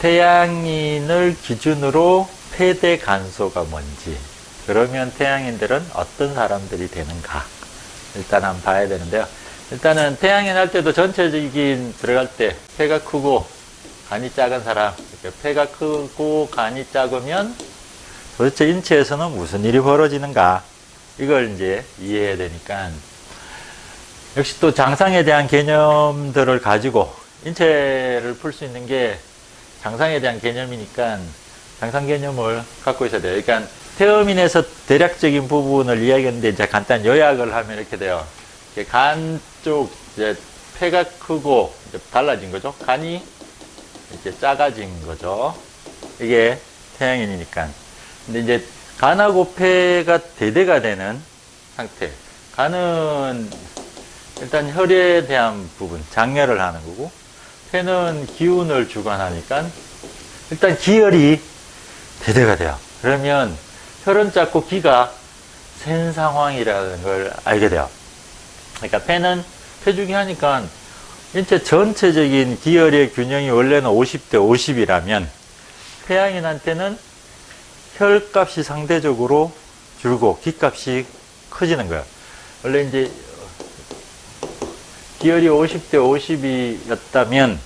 태양인을 기준으로 폐대 간소가 뭔지, 그러면 태양인들은 어떤 사람들이 되는가 일단 한번 봐야 되는데요. 일단은 태양인 할 때도 전체적인 들어갈 때 폐가 크고 간이 작은 사람, 폐가 크고 간이 작으면 도대체 인체에서는 무슨 일이 벌어지는가, 이걸 이제 이해해야 되니까, 역시 또 장상에 대한 개념들을 가지고 인체를 풀 수 있는 게 장상에 대한 개념이니까 장상 개념을 갖고 있어야 돼요. 그러니까 태음인에서 대략적인 부분을 이야기했는데, 이제 간단 요약을 하면 이렇게 돼요. 간 쪽 이제 폐가 크고 이제 달라진 거죠. 간이 이렇게 작아진 거죠. 이게 태양인이니까. 근데 이제 간하고 폐가 대대가 되는 상태. 간은 일단 혈에 대한 부분, 장렬을 하는 거고, 폐는 기운을 주관하니까 일단 기혈이 대대가 돼요. 그러면 혈은 작고 기가 센 상황이라는 걸 알게 돼요. 그러니까 폐는 폐주기 하니까 인체 전체적인 기혈의 균형이 원래는 50대 50이라면 태양인한테는 혈값이 상대적으로 줄고 기값이 커지는 거예요. 원래 이제 기혈이 50대 50이었다면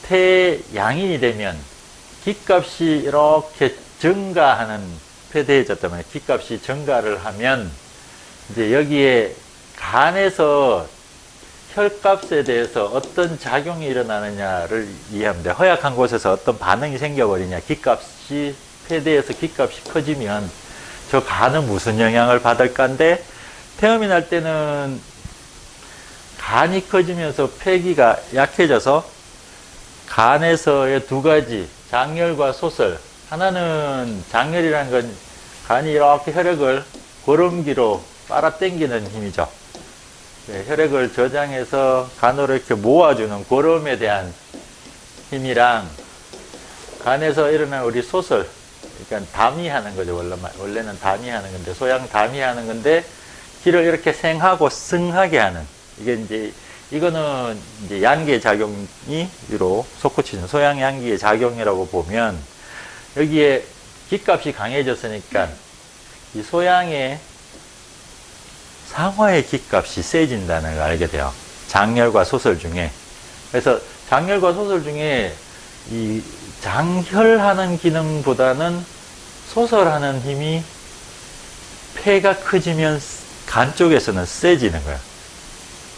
태양인이 되면 기값이 이렇게 증가하는, 폐대해졌다면 기값이 증가를 하면 이제 여기에 간에서 혈값에 대해서 어떤 작용이 일어나느냐를 이해하면 돼요. 허약한 곳에서 어떤 반응이 생겨버리냐, 기값이 폐대해서 기값이 커지면 저 간은 무슨 영향을 받을까인데, 태음인 할 때는 간이 커지면서 폐기가 약해져서 간에서의 두 가지, 장렬과 소설. 하나는 장렬이라는 건 간이 이렇게 혈액을 고름기로 빨아당기는 힘이죠. 혈액을 저장해서 간으로 이렇게 모아주는 고름에 대한 힘이랑, 간에서 일어나는 우리 소설, 그러니까 담이하는 거죠. 원래는 담이하는 건데, 소양 담이하는 건데, 기를 이렇게 생하고 승하게 하는, 이게 이제, 이거는 이제 양기의 작용이 위로 솟구치는 소양 양기의 작용이라고 보면, 여기에 기값이 강해졌으니까 이 소양의 상화의 기값이 세진다는 걸 알게 돼요. 장렬과 소설 중에. 그래서 장렬과 소설 중에 이 장혈하는 기능보다는 소설하는 힘이 폐가 커지면 간 쪽에서는 세지는 거예요.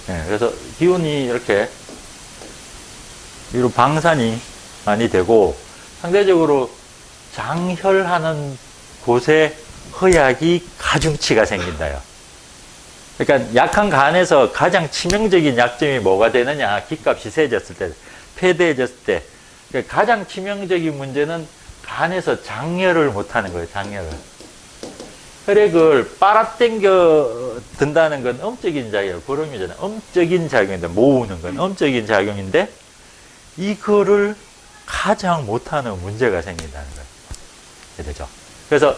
네, 그래서 기운이 이렇게 위로 방산이 많이 되고, 상대적으로 장혈하는 곳에 허약이 가중치가 생긴다요. 그러니까 약한 간에서 가장 치명적인 약점이 뭐가 되느냐, 기값이 세졌을 때, 폐대해졌을 때, 그러니까 가장 치명적인 문제는 간에서 장혈을 못하는 거예요. 장혈을. 혈액을 빨아당겨 든다는 건 엄적인 작용, 고름이잖아요. 엄적인 작용인데, 모으는 건 엄적인 작용인데, 이거를 가장 못하는 문제가 생긴다는 거예요. 되죠. 그래서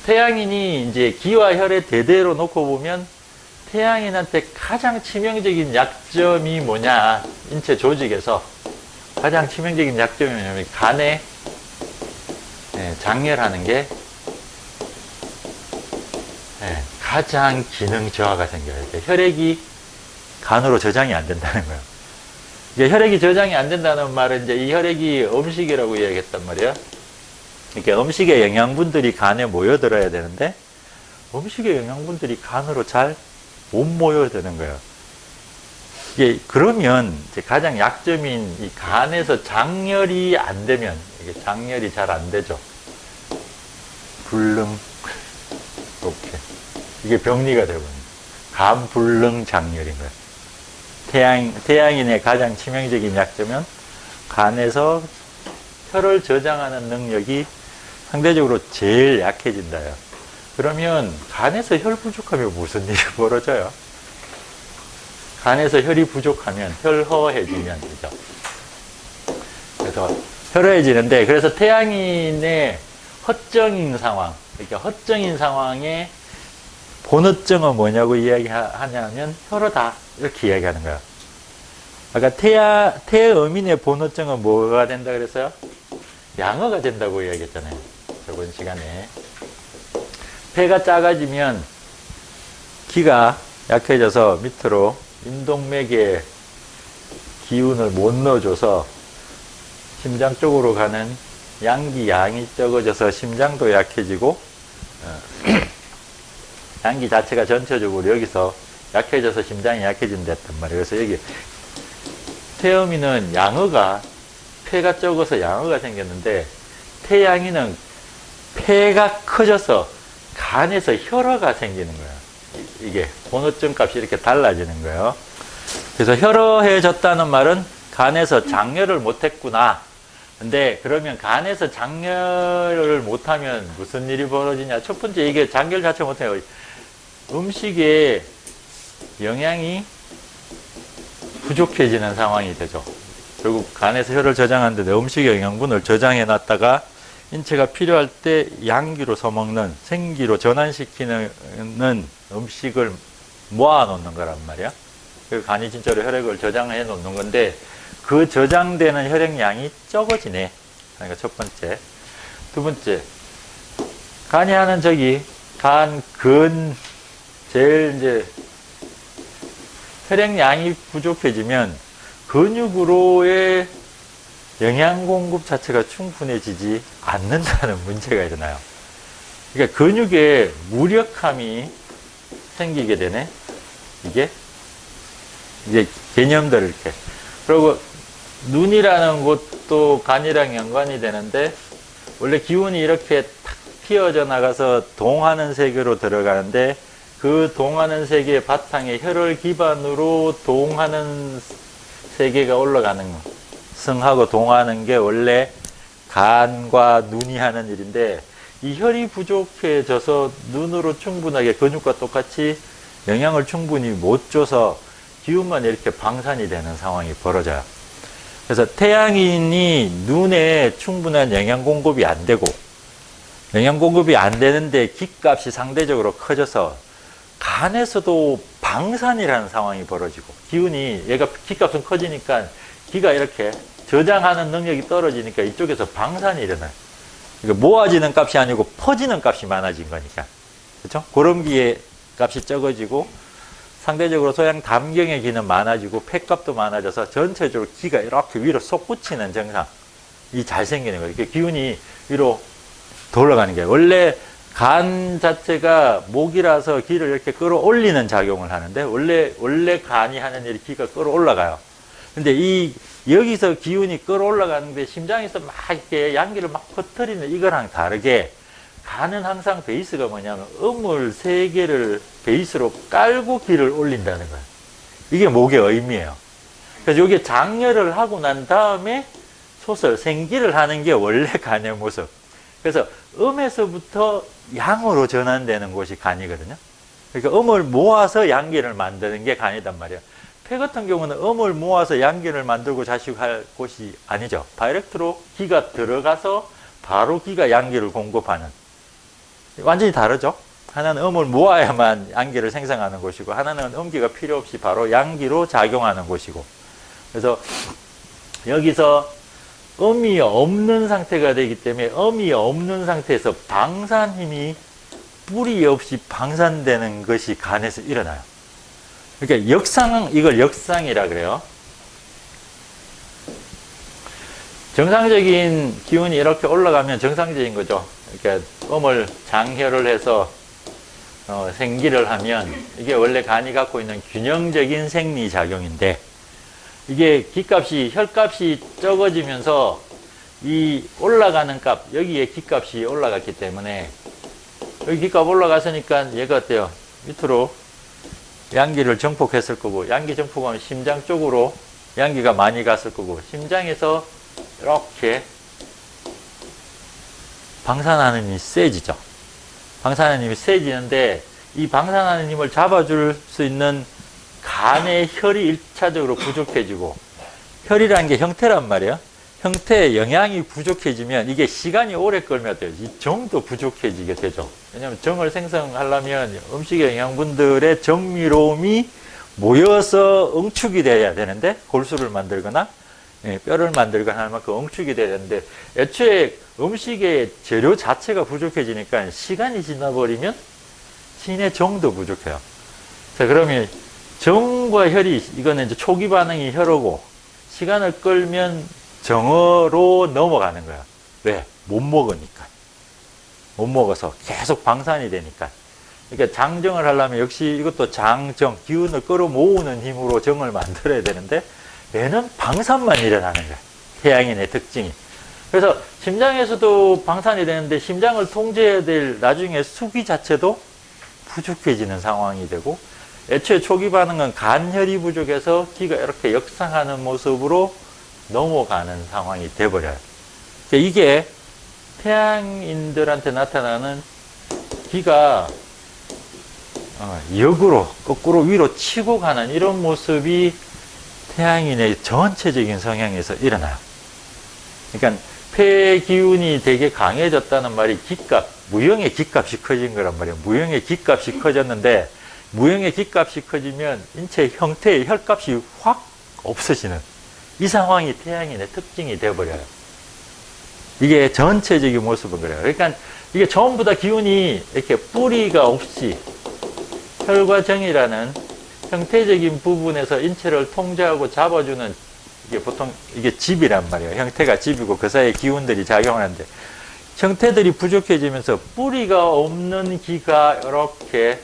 태양인이 이제 기와 혈의 대대로 놓고 보면 태양인한테 가장 치명적인 약점이 뭐냐, 인체 조직에서 가장 치명적인 약점이 뭐냐면 간에 장렬하는 게 가장 기능 저하가 생겨요. 혈액이 간으로 저장이 안 된다는 거예요. 이제 혈액이 저장이 안 된다는 말은 이제 이 혈액이 음식이라고 이야기했단 말이에요. 그러니까 음식의 영양분들이 간에 모여들어야 되는데 음식의 영양분들이 간으로 잘 못 모여드는 거예요. 이게 그러면 이제 가장 약점인 이 간에서 장렬이 안 되면, 이게 장렬이 잘 안 되죠. 불능, 이렇게 이게 병리가 되거든요. 간 불능 장렬인 거예요. 태양인의 가장 치명적인 약점은 간에서 혈을 저장하는 능력이 상대적으로 제일 약해진다요. 그러면 간에서 혈 부족하면 무슨 일이 벌어져요? 간에서 혈이 부족하면 혈허해지면 되죠. 그래서 혈허해지는데, 그래서 태양인의 허정인 상황, 그러니까 허정인 상황에 본허정은 뭐냐고 이야기하냐면 혈허다, 이렇게 이야기하는 거예요. 아까 태음인의 본허정은 뭐가 된다 그랬어요? 양어가 된다고 이야기했잖아요. 저번 시간에. 폐가 작아지면 기가 약해져서 밑으로 인동맥에 기운을 못 넣어줘서 심장 쪽으로 가는 양이 적어져서 심장도 약해지고 양기 자체가 전체적으로 여기서 약해져서 심장이 약해진댔단 말이에요. 그래서 여기 태음이는 양어가 폐가 적어서 양어가 생겼는데 태양이는 폐가 커져서 간에서 혈어가 생기는 거예요. 이게 본호점 값이 이렇게 달라지는 거예요. 그래서 혈어해졌다는 말은 간에서 장렬을 못했구나. 근데 그러면 간에서 장렬을 못하면 무슨 일이 벌어지냐? 첫 번째 이게 장렬 자체 못해요. 음식에 영양이 부족해지는 상황이 되죠. 결국 간에서 혈을 저장하는데 음식의 영양분을 저장해 놨다가 인체가 필요할 때 양기로 써먹는 생기로 전환시키는 음식을 모아 놓는 거란 말이야. 그 간이 진짜로 혈액을 저장해 놓는 건데 그 저장되는 혈액량이 적어지네. 그러니까 첫 번째. 두 번째, 간이 하는 제일 이제 혈액량이 부족해지면 근육으로의 영양 공급 자체가 충분해지지 않는다는 문제가 일어나요. 그러니까 근육에 무력함이 생기게 되네. 이게 개념들 이렇게. 그리고 눈이라는 곳도 간이랑 연관이 되는데 원래 기운이 이렇게 탁 튀어져 나가서 동하는 세계로 들어가는데 그 동하는 세계의 바탕에 혈을 기반으로 동하는 세계가 올라가는 거. 승하고 동하는 게 원래 간과 눈이 하는 일인데 이 혈이 부족해져서 눈으로 충분하게 근육과 똑같이 영양을 충분히 못 줘서 기운만 이렇게 방산이 되는 상황이 벌어져요. 그래서 태양인이 눈에 충분한 영양 공급이 안 되고 영양 공급이 안 되는데 기값이 상대적으로 커져서 간에서도 방산이라는 상황이 벌어지고 기운이 얘가 기값은 커지니까 기가 이렇게 저장하는 능력이 떨어지니까 이쪽에서 방산이 일어나요. 그러니까 모아지는 값이 아니고 퍼지는 값이 많아진 거니까. 그렇죠? 고름기의 값이 적어지고 상대적으로 소양 담경의 기는 많아지고 폐값도 많아져서 전체적으로 기가 이렇게 위로 솟구치는 증상이 잘 생기는 거예요. 이렇게 기운이 위로 더 올라가는 거예요. 원래 간 자체가 목이라서 기를 이렇게 끌어올리는 작용을 하는데 원래 간이 하는 일이 기가 끌어올라가요. 근데 여기서 기운이 끌어올라가는데 심장에서 막 이렇게 양기를 막 퍼뜨리는 이거랑 다르게 간은 항상 베이스가 뭐냐면 음을 3개를 베이스로 깔고 기를 올린다는 거예요. 이게 목의 의미예요. 그래서 이게 장렬을 하고 난 다음에 생기를 하는 게 원래 간의 모습. 그래서 음에서부터 양으로 전환되는 곳이 간이거든요. 그러니까 음을 모아서 양기를 만드는 게 간이단 말이에요. 폐 같은 경우는 음을 모아서 양기를 만들고 자식할 곳이 아니죠. 다이렉트로 기가 들어가서 바로 기가 양기를 공급하는. 완전히 다르죠. 하나는 음을 모아야만 양기를 생성하는 곳이고 하나는 음기가 필요 없이 바로 양기로 작용하는 곳이고. 그래서 여기서 음이 없는 상태가 되기 때문에 음이 없는 상태에서 방산 힘이 뿌리 없이 방산되는 것이 간에서 일어나요. 그러니까 이걸 역상이라 그래요. 정상적인 기운이 이렇게 올라가면 정상적인 거죠. 그러니까 음을 장혈을 해서 생기를 하면 이게 원래 간이 갖고 있는 균형적인 생리작용인데 이게 혈값이 적어지면서 이 올라가는 값, 여기에 기값이 올라갔기 때문에 여기 기값 올라갔으니까 얘가 어때요? 밑으로 양기를 정폭했을 거고 양기 정폭하면 심장 쪽으로 양기가 많이 갔을 거고 심장에서 이렇게 방산하는 힘이 세지죠. 방산하는 힘이 세지는데 이 방산하는 힘을 잡아줄 수 있는 간의 혈이 1차적으로 부족해지고 혈이라는 게 형태란 말이에요. 형태에 영양이 부족해지면 이게 시간이 오래 끌면 돼요. 이 정도 부족해지게 되죠. 왜냐하면 정을 생성하려면 음식의 영양분들의 정밀로움이 모여서 응축이 돼야 되는데 골수를 만들거나 예, 뼈를 만들거나 할 만큼 응축이 돼야 되는데 애초에 음식의 재료 자체가 부족해지니까 시간이 지나버리면 신의 정도 부족해요. 자, 그러면 정과 혈이, 이거는 이제 초기 반응이 혈어고, 시간을 끌면 정어로 넘어가는 거야. 왜? 못 먹으니까. 못 먹어서 계속 방산이 되니까. 그러니까 장정을 하려면 역시 이것도 장정, 기운을 끌어모으는 힘으로 정을 만들어야 되는데, 얘는 방산만 일어나는 거야. 태양인의 특징이. 그래서 심장에서도 방산이 되는데, 심장을 통제해야 될 나중에 수기 자체도 부족해지는 상황이 되고, 애초에 초기 반응은 간혈이 부족해서 기가 이렇게 역상하는 모습으로 넘어가는 상황이 돼버려요. 이게 태양인들한테 나타나는 기가 역으로, 거꾸로 위로 치고 가는 이런 모습이 태양인의 전체적인 성향에서 일어나요. 그러니까 폐 기운이 되게 강해졌다는 말이 기값, 무형의 기값이 커진 거란 말이에요. 무형의 기값이 커졌는데, 무형의 기값이 커지면 인체 형태의 혈값이 확 없어지는 이 상황이 태양인의 특징이 되어버려요. 이게 전체적인 모습은 그래요. 그러니까 이게 전부 다 기운이 이렇게 뿌리가 없이 혈과 정이라는 형태적인 부분에서 인체를 통제하고 잡아주는, 이게 보통 이게 집이란 말이에요. 형태가 집이고 그 사이에 기운들이 작용하는데, 형태들이 부족해지면서 뿌리가 없는 기가 이렇게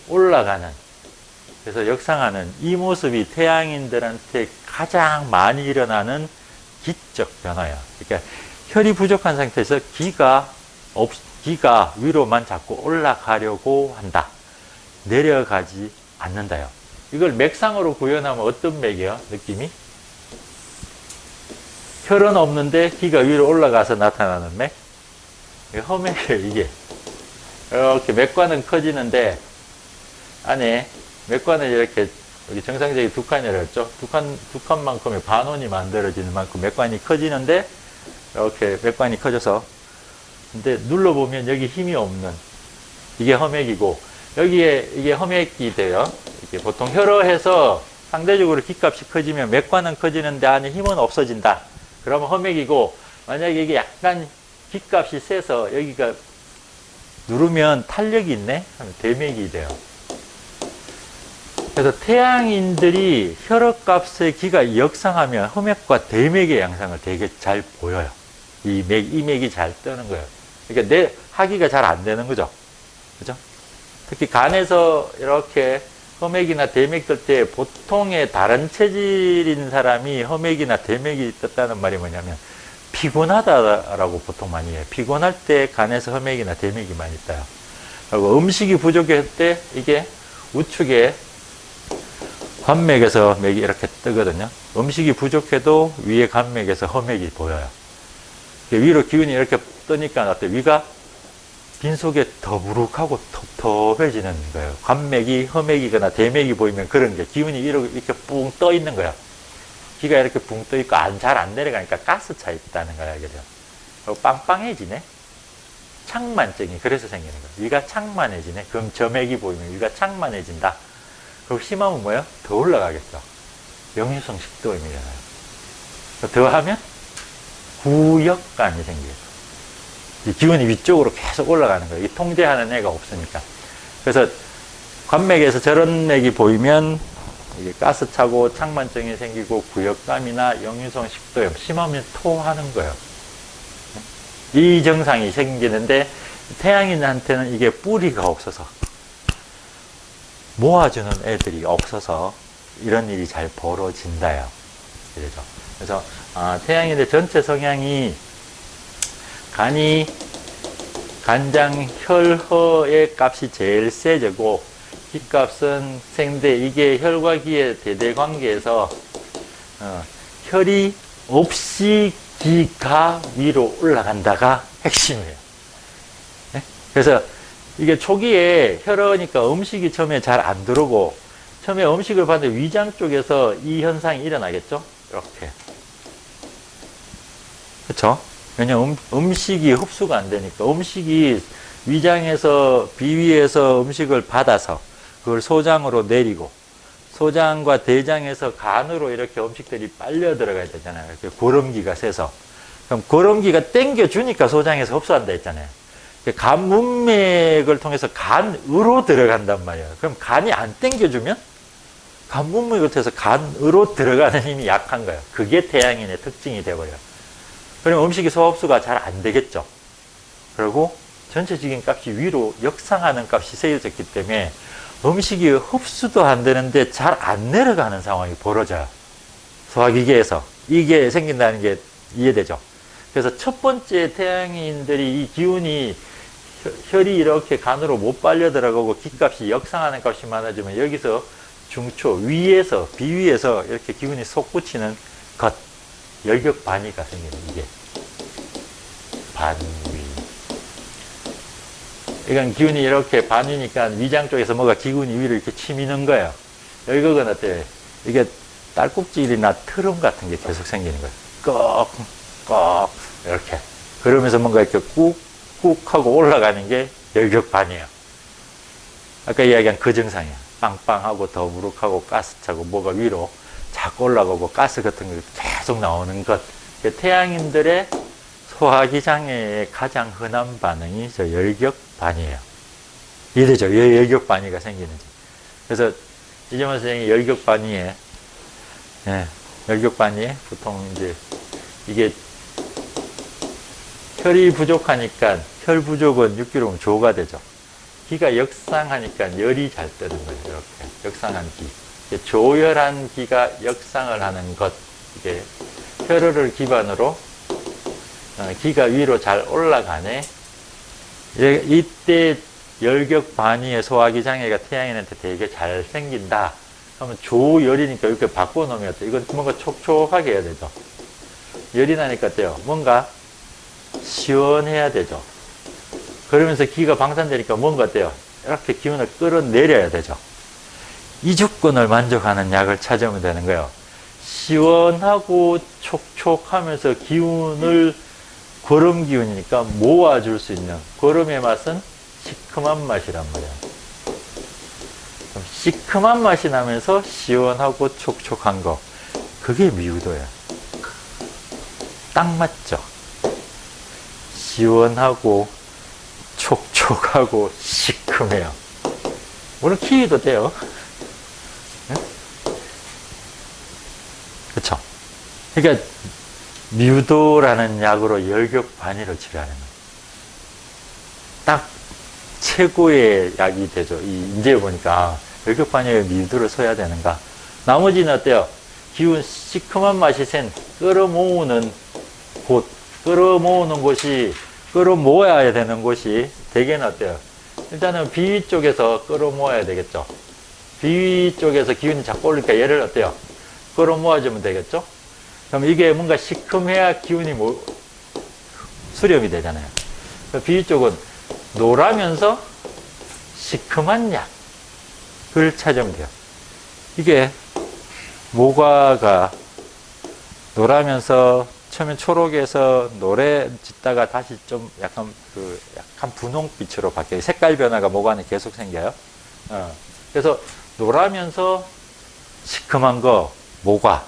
올라가는, 그래서 역상하는 이 모습이 태양인들한테 가장 많이 일어나는 기적 변화야. 그러니까 혈이 부족한 상태에서 기가 위로만 자꾸 올라가려고 한다. 내려가지 않는다요. 이걸 맥상으로 구현하면 어떤 맥이에요? 느낌이? 혈은 없는데 기가 위로 올라가서 나타나는 맥? 험맥이에요, 이게. 이렇게 맥관은 커지는데, 안에 맥관은 이렇게 여기 정상적인 두 칸이라고 했죠. 두 칸만큼의 반원이 만들어지는 만큼 맥관이 커지는데, 이렇게 맥관이 커져서, 근데 눌러보면 여기 힘이 없는, 이게 험액이고, 여기에 이게 험액이 돼요. 이게 보통 혈어해서 상대적으로 기값이 커지면 맥관은 커지는데 안에 힘은 없어진다. 그러면 험액이고, 만약에 이게 약간 기값이 세서 여기가 누르면 탄력이 있네? 하면 대맥이 돼요. 그래서 태양인들이 혈압값의 기가 역상하면 험액과 대맥의 양상을 되게 잘 보여요. 이 맥이 잘 뜨는 거예요. 그러니까 내 하기가 잘 안 되는 거죠. 그죠? 특히 간에서 이렇게 험액이나 대맥 뜰 때 보통의 다른 체질인 사람이 험액이나 대맥이 떴다는 말이 뭐냐면 피곤하다라고 보통 많이 해요. 피곤할 때 간에서 험액이나 대맥이 많이 떠요. 그리고 음식이 부족할 때 이게 우측에 관맥에서 맥이 이렇게 뜨거든요. 음식이 부족해도 위에 관맥에서 험액이 보여요. 위로 기운이 이렇게 뜨니까 어때? 위가 빈속에 더부룩하고 텁텁해지는 거예요. 관맥이 험액이거나 대맥이 보이면 그런 게 기운이 이렇게 뿡 떠 있는 거야. 기가 이렇게 붕 떠 있고 잘 안 내려가니까 가스 차 있다는 거야, 그죠? 그리고 빵빵해지네. 창만증이 그래서 생기는 거야. 위가 창만해지네. 그럼 점액이 보이면 위가 창만해진다. 그리고 심하면 뭐예요? 더 올라가겠죠. 역류성 식도염이 일어나요. 더 하면 구역감이 생겨요. 이 기운이 위쪽으로 계속 올라가는 거예요. 이 통제하는 애가 없으니까. 그래서 관맥에서 저런 맥이 보이면 이게 가스 차고 창만증이 생기고 구역감이나 역류성 식도염, 심하면 토하는 거예요. 이 증상이 생기는데 태양인한테는 이게 뿌리가 없어서 모아주는 애들이 없어서 이런 일이 잘 벌어진다요. 그래서 태양인의 전체 성향이 간이 간장 혈허의 값이 제일 세지고 기값은 생대. 이게 혈과 기의 대대 관계에서 혈이 없이 기가 위로 올라간다가 핵심이에요. 네? 그래서 이게 초기에 혈어니까 음식이 처음에 잘 안 들어오고 처음에 음식을 봤는데 위장 쪽에서 이 현상이 일어나겠죠? 이렇게. 그렇죠? 왜냐면 음식이 흡수가 안 되니까 음식이 위장에서 비위에서 음식을 받아서 그걸 소장으로 내리고 소장과 대장에서 간으로 이렇게 음식들이 빨려 들어가야 되잖아요. 고름기가 세서. 그럼 고름기가 땡겨주니까 소장에서 흡수한다 했잖아요. 간 문맥을 통해서 간으로 들어간단 말이에요. 그럼 간이 안 땡겨주면 간 문맥을 통해서 간으로 들어가는 힘이 약한 거예요. 그게 태양인의 특징이 돼버려요. 그러면 음식이 소화흡수가 잘 안 되겠죠. 그리고 전체적인 값이 위로 역상하는 값이 세워졌기 때문에 음식이 흡수도 안 되는데 잘 안 내려가는 상황이 벌어져요. 소화기계에서. 이게 생긴다는 게 이해되죠? 그래서 첫 번째 태양인들이 이 기운이 혈이 이렇게 간으로 못 빨려 들어가고 기값이 역상하는 값이 많아지면 여기서 중초, 위에서, 비위에서 이렇게 기운이 솟구치는 것, 열격반위가 생기는 이게 반위. 이건 기운이 이렇게 반위니까 위장 쪽에서 뭐가 기운이 위로 이렇게 치미는 거예요. 열격은 어때요? 이게 딸꾹질이나 트름 같은 게 계속 생기는 거예요. 꺽, 이렇게. 그러면서 뭔가 이렇게 꾹 하고 올라가는 게 열격반이에요. 아까 이야기한 그 증상이에요. 빵빵하고 더부룩하고 가스차고 뭐가 위로 자꾸 올라가고 가스 같은 게 계속 나오는 것. 태양인들의 소화기 장애의 가장 흔한 반응이 저 열격반이에요. 이해되죠? 열격반이가 생기는지. 그래서 이재만 선생님이 열격반이에, 열격반이에 보통 이제 이게 혈이 부족하니까 혈 부족은 육기로움 조가 되죠. 기가 역상하니까 열이 잘 뜨는 거예요. 이렇게 역상한 기. 조열한 기가 역상을 하는 것. 이게 혈을 기반으로 기가 위로 잘 올라가네. 이때 열격 반위의 소화기 장애가 태양인한테 되게 잘 생긴다. 그러면 조열이니까 이렇게 바꿔놓으면 어때요? 이건 뭔가 촉촉하게 해야 되죠. 열이 나니까 어때요? 뭔가 시원해야 되죠. 그러면서 기가 방산되니까 뭔가 어때요? 이렇게 기운을 끌어내려야 되죠. 이 조건을 만족하는 약을 찾으면 되는 거예요. 시원하고 촉촉하면서 기운을 거름 기운이니까 모아줄 수 있는 거름의 맛은 시큼한 맛이란 말이에요. 시큼한 맛이 나면서 시원하고 촉촉한 거. 그게 미우도예요. 딱 맞죠? 시원하고 촉촉하고 시큼해요. 물론 키위도 돼요. 네? 그쵸? 그러니까 미우도라는 약으로 열격반이를 치료하는 거예요. 딱 최고의 약이 되죠. 이제 보니까 열격반이에 미우도를 써야 되는가. 나머지는 어때요? 기운 시큼한 맛이 센 끌어모으는 곳, 끌어모으는 곳이 끌어모아야 되는 곳이 대개는 어때요? 일단은 비위 쪽에서 끌어모아야 되겠죠. 비위 쪽에서 기운이 자꾸 올리니까 얘를 어때요? 끌어모아주면 되겠죠. 그럼 이게 뭔가 시큼해야 기운이 수렴이 되잖아요. 비위 쪽은 노라면서 시큼한 약을 찾으면 돼요. 이게 모과가 노라면서 처음엔 초록에서 노래 짓다가 다시 좀 약간 분홍빛으로 바뀌어요. 색깔 변화가 모과는 계속 생겨요. 그래서 노라면서 시큼한 거 모과.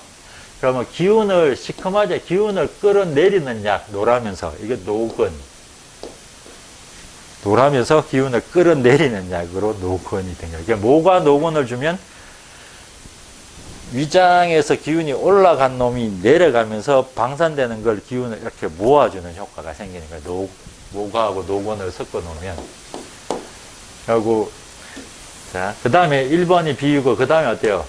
그러면 기운을 시큼하게 기운을 끌어내리는 약 노라면서 이게 노근. 노라면서 기운을 끌어내리는 약으로 노근이 된 거예요. 그러니까 모과 노근을 주면 위장에서 기운이 올라간 놈이 내려가면서 방산되는 걸 기운을 이렇게 모아주는 효과가 생기는 거예요. 모과하고 노곤을 섞어 놓으면. 그리고, 자, 그 다음에 1번이 비유고, 그 다음에 어때요?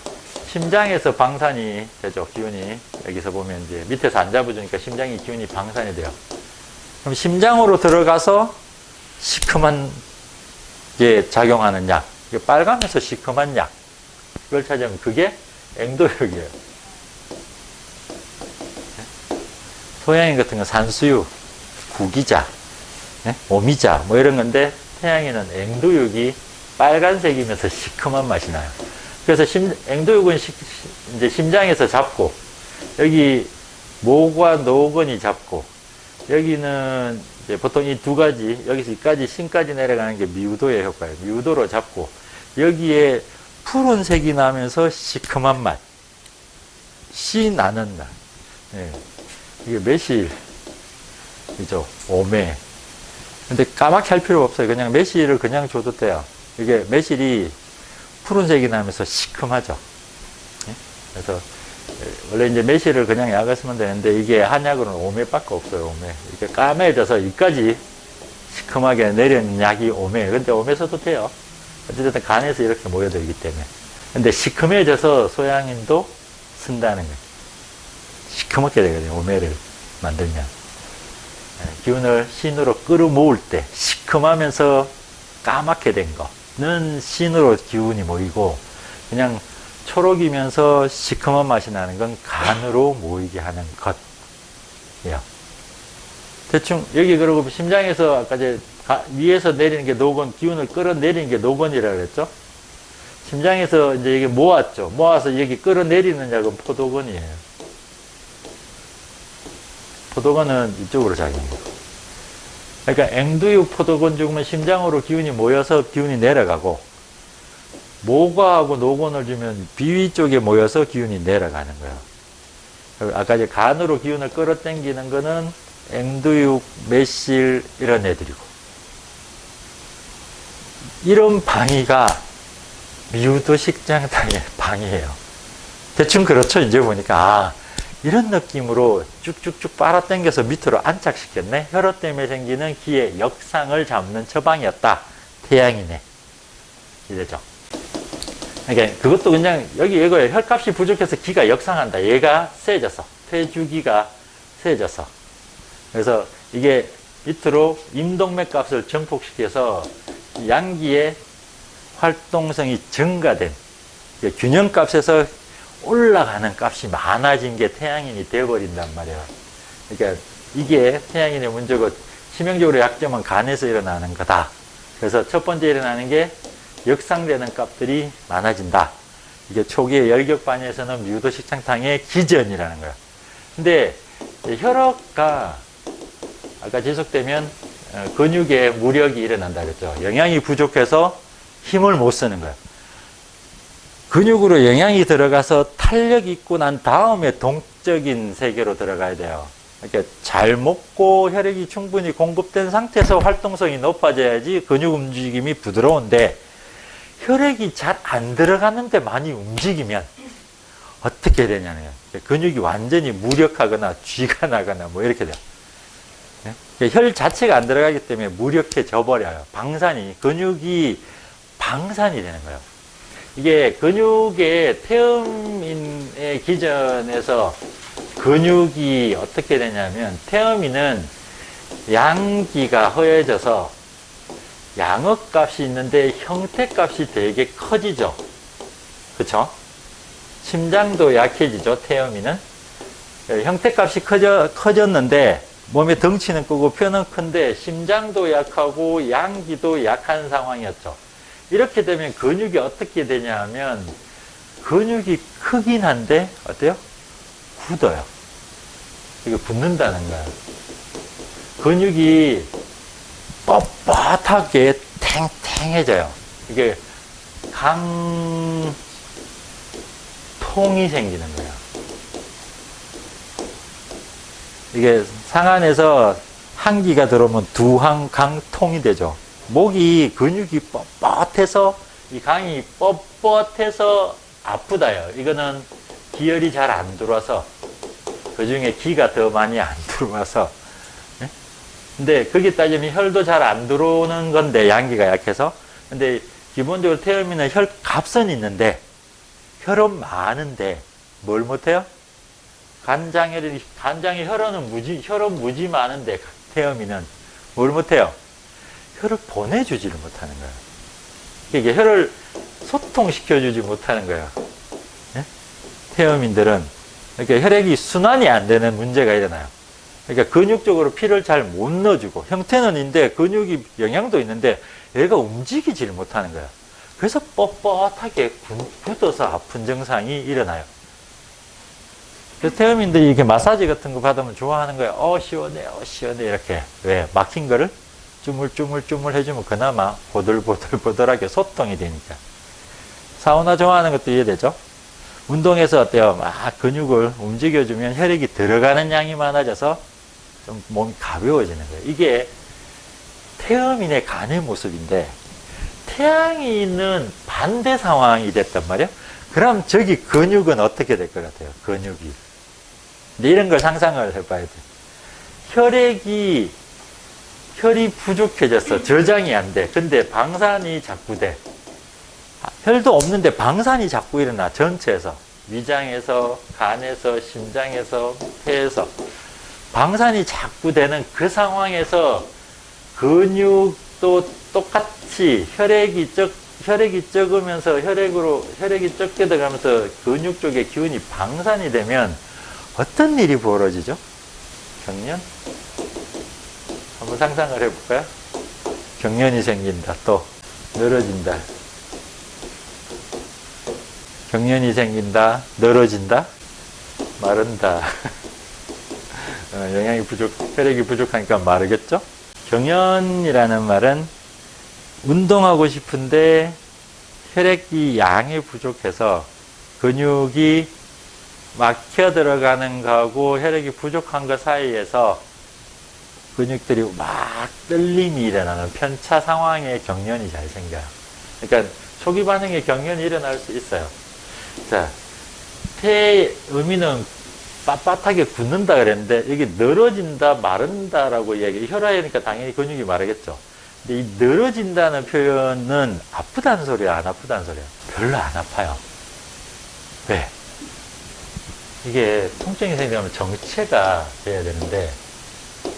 심장에서 방산이 되죠. 기운이. 여기서 보면 이제 밑에서 안 잡아주니까 심장이 기운이 방산이 돼요. 그럼 심장으로 들어가서 시큼한 게 작용하는 약. 빨가면서 시큼한 약. 이걸 찾으면 그게 앵도역이에요. 소양인 같은 건 산수유, 구기자, 오미자 뭐 이런 건데 태양에는 앵도육이 빨간색이면서 시큼한 맛이 나요. 그래서 앵도육은 이제 심장에서 잡고 여기 모과 노근이 잡고 여기는 이제 보통 이 두 가지 여기서 이까지 심까지 내려가는 게 미우도의 효과예요. 미우도로 잡고 여기에 푸른색이 나면서 시큼한 맛. 씨 나는 날. 예. 이게 매실이죠. 오매. 근데 까맣게 할 필요 없어요. 그냥 매실을 그냥 줘도 돼요. 이게 매실이 푸른색이 나면서 시큼하죠. 예? 그래서 원래 이제 매실을 그냥 약을 쓰면 되는데 이게 한약으로는 오매밖에 없어요. 오매. 이렇게 까매져서 이까지 시큼하게 내린 약이 오매. 근데 오매 써도 돼요. 어쨌든 간에서 이렇게 모여들기 때문에. 근데 시큼해져서 소양인도 쓴다는 거예요. 시커멓게 되거든요. 오매를 만들면. 기운을 신으로 끌어모을 때 시큼하면서 까맣게 된 거는 신으로 기운이 모이고, 그냥 초록이면서 시큼한 맛이 나는 건 간으로 모이게 하는 것이에요. 대충 여기 그러고 심장에서 아까 이제 위에서 내리는 게 노건, 기운을 끌어내리는 게 노건이라고 그랬죠. 심장에서 이제 이게 모았죠. 모아서 여기 끌어내리는 약은 포도건이에요. 포도건은 이쪽으로 작용해요. 그러니까 앵두육 포도건 죽으면 심장으로 기운이 모여서 기운이 내려가고, 모과하고 노건을 주면 비위 쪽에 모여서 기운이 내려가는 거예요. 아까 이제 간으로 기운을 끌어당기는 거는 앵두육, 매실 이런 애들이고, 이런 방위가 미우도식장탕의 방위예요. 대충 그렇죠. 이제 보니까 이런 느낌으로 쭉쭉쭉 빨아당겨서 밑으로 안착시켰네. 혈압 때문에 생기는 기의 역상을 잡는 처방이었다. 태양이네. 이래죠. 그러니까 그것도 그냥 여기 이거예요. 혈값이 부족해서 기가 역상한다. 얘가 세져서, 퇴주기가 세져서. 그래서 이게 밑으로 임동맥 값을 증폭시켜서 양기의 활동성이 증가된 균형값에서 올라가는 값이 많아진 게 태양인이 되어버린단 말이에요. 그러니까 이게 태양인의 문제고, 치명적으로 약점은 간에서 일어나는 거다. 그래서 첫 번째 일어나는 게 역상되는 값들이 많아진다. 이게 초기의 열격반에서는 미우도식창탕의 기전이라는 거예요. 근데 혈액가 아까 지속되면 근육에 무력이 일어난다 그랬죠. 영양이 부족해서 힘을 못 쓰는 거예요. 근육으로 영양이 들어가서 탄력이 있고 난 다음에 동적인 세계로 들어가야 돼요. 그러니까 잘 먹고 혈액이 충분히 공급된 상태에서 활동성이 높아져야지 근육 움직임이 부드러운데, 혈액이 잘 안 들어가는데 많이 움직이면 어떻게 되냐면 근육이 완전히 무력하거나 쥐가 나거나 뭐 이렇게 돼요. 혈 자체가 안 들어가기 때문에 무력해져 버려요. 방산이, 근육이 방산이 되는 거예요. 이게 근육의 태음인의 기전에서 근육이 어떻게 되냐면, 태음인은 양기가 허해져서 양액값이 있는데 형태값이 되게 커지죠. 그쵸? 심장도 약해지죠. 태음인은 형태값이 커졌는데 몸의 덩치는 크고 표는 큰데 심장도 약하고 양기도 약한 상황이었죠. 이렇게 되면 근육이 어떻게 되냐 하면, 근육이 크긴 한데 어때요? 굳어요. 이게 굳는다는 거예요. 근육이 뻣뻣하게 탱탱해져요. 이게 강통이 생기는 거예요. 이게 상안에서 한기가 들어오면 두항 강통이 되죠. 목이 근육이 뻣뻣해서, 이 강이 뻣뻣해서 아프다요. 이거는 기혈이 잘 안 들어와서, 그 중에 기가 더 많이 안 들어와서. 근데 거기 따지면 혈도 잘 안 들어오는 건데, 양기가 약해서. 근데 기본적으로 태음인은 혈갑선 있는데, 혈은 많은데 뭘 못해요? 간장에 혈은 무지 많은데 태음인은 뭘 못해요? 혈을 보내주지를 못하는 거예요. 이게 혈을 소통시켜주지 못하는 거예요. 예? 태음인들은 이렇게 혈액이 순환이 안 되는 문제가 일어나요. 그러니까 근육적으로 피를 잘 못 넣어주고, 형태는 있는데 근육이 영양도 있는데 얘가 움직이지를 못하는 거예요. 그래서 뻣뻣하게 굳어서 아픈 증상이 일어나요. 그래서 태음인들이 이렇게 마사지 같은 거 받으면 좋아하는 거예요. 시원해, 시원해. 이렇게. 왜? 막힌 거를 주물주물 해주면 그나마 보들보들하게 소통이 되니까. 사우나 좋아하는 것도 이해되죠? 운동해서 어때요? 막 근육을 움직여주면 혈액이 들어가는 양이 많아져서 좀 몸이 가벼워지는 거예요. 이게 태음인의 간의 모습인데, 태양인은 반대 상황이 됐단 말이에요. 그럼 저기 근육은 어떻게 될 것 같아요? 근육이. 근데 이런 걸 상상을 해봐야 돼요. 혈이 부족해졌어. 저장이 안 돼. 근데 방산이 자꾸 돼. 혈도 없는데 방산이 자꾸 일어나. 전체에서. 위장에서, 간에서, 심장에서, 폐에서. 방산이 자꾸 되는 그 상황에서 근육도 똑같이 혈액이 적으면서 혈액이 적게 들어가면서 근육 쪽에 기운이 방산이 되면 어떤 일이 벌어지죠? 경련? 한번 상상을 해볼까요? 경련이 생긴다. 또 늘어진다. 경련이 생긴다. 늘어진다. 마른다. 혈액이 부족하니까 마르겠죠? 경련이라는 말은 운동하고 싶은데 혈액이 양이 부족해서 근육이 막혀 들어가는 거하고 혈액이 부족한 것 사이에서 근육들이 막 떨림이 일어나는 편차 상황의 경련이 잘 생겨요. 그러니까 초기 반응에 경련이 일어날 수 있어요. 자, 폐의 의미는 빳빳하게 굳는다 그랬는데 이게 늘어진다 마른다라고 이야기해요. 혈화니까 당연히 근육이 마르겠죠. 근데 이 늘어진다는 표현은 아프다는 소리야, 안 아프다는 소리야? 별로 안 아파요. 왜? 이게 통증이 생기면 정체가 돼야 되는데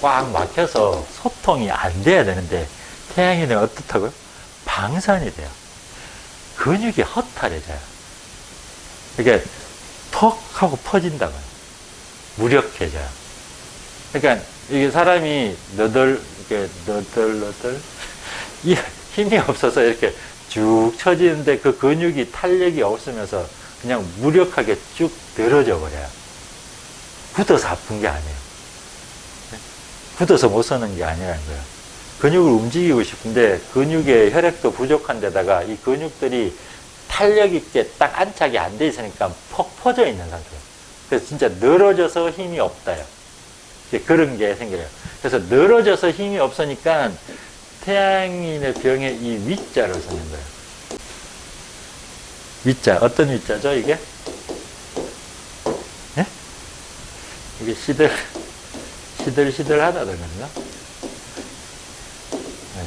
꽉 막혀서 소통이 안 돼야 되는데 태양인은 어떻다고요? 방산이 돼요. 근육이 허탈해져요. 이게 턱 하고 퍼진다고요. 무력해져요. 그러니까 이게 사람이 너덜 힘이 없어서 이렇게 쭉 처지는데 그 근육이 탄력이 없으면서 그냥 무력하게 쭉 늘어져 버려요. 굳어서 아픈 게 아니에요. 굳어서 못 서는 게 아니라는 거예요. 근육을 움직이고 싶은데 근육에 혈액도 부족한 데다가 이 근육들이 탄력 있게 딱 안착이 안 돼 있으니까 퍽 퍼져 있는 상태예요. 그래서 진짜 늘어져서 힘이 없다요. 그런 게 생겨요. 그래서 늘어져서 힘이 없으니까 태양인의 병에 이 위자를 쓰는 거예요. 위자. 어떤 위자죠, 이게? 예? 이게 시들시들하다는 건가?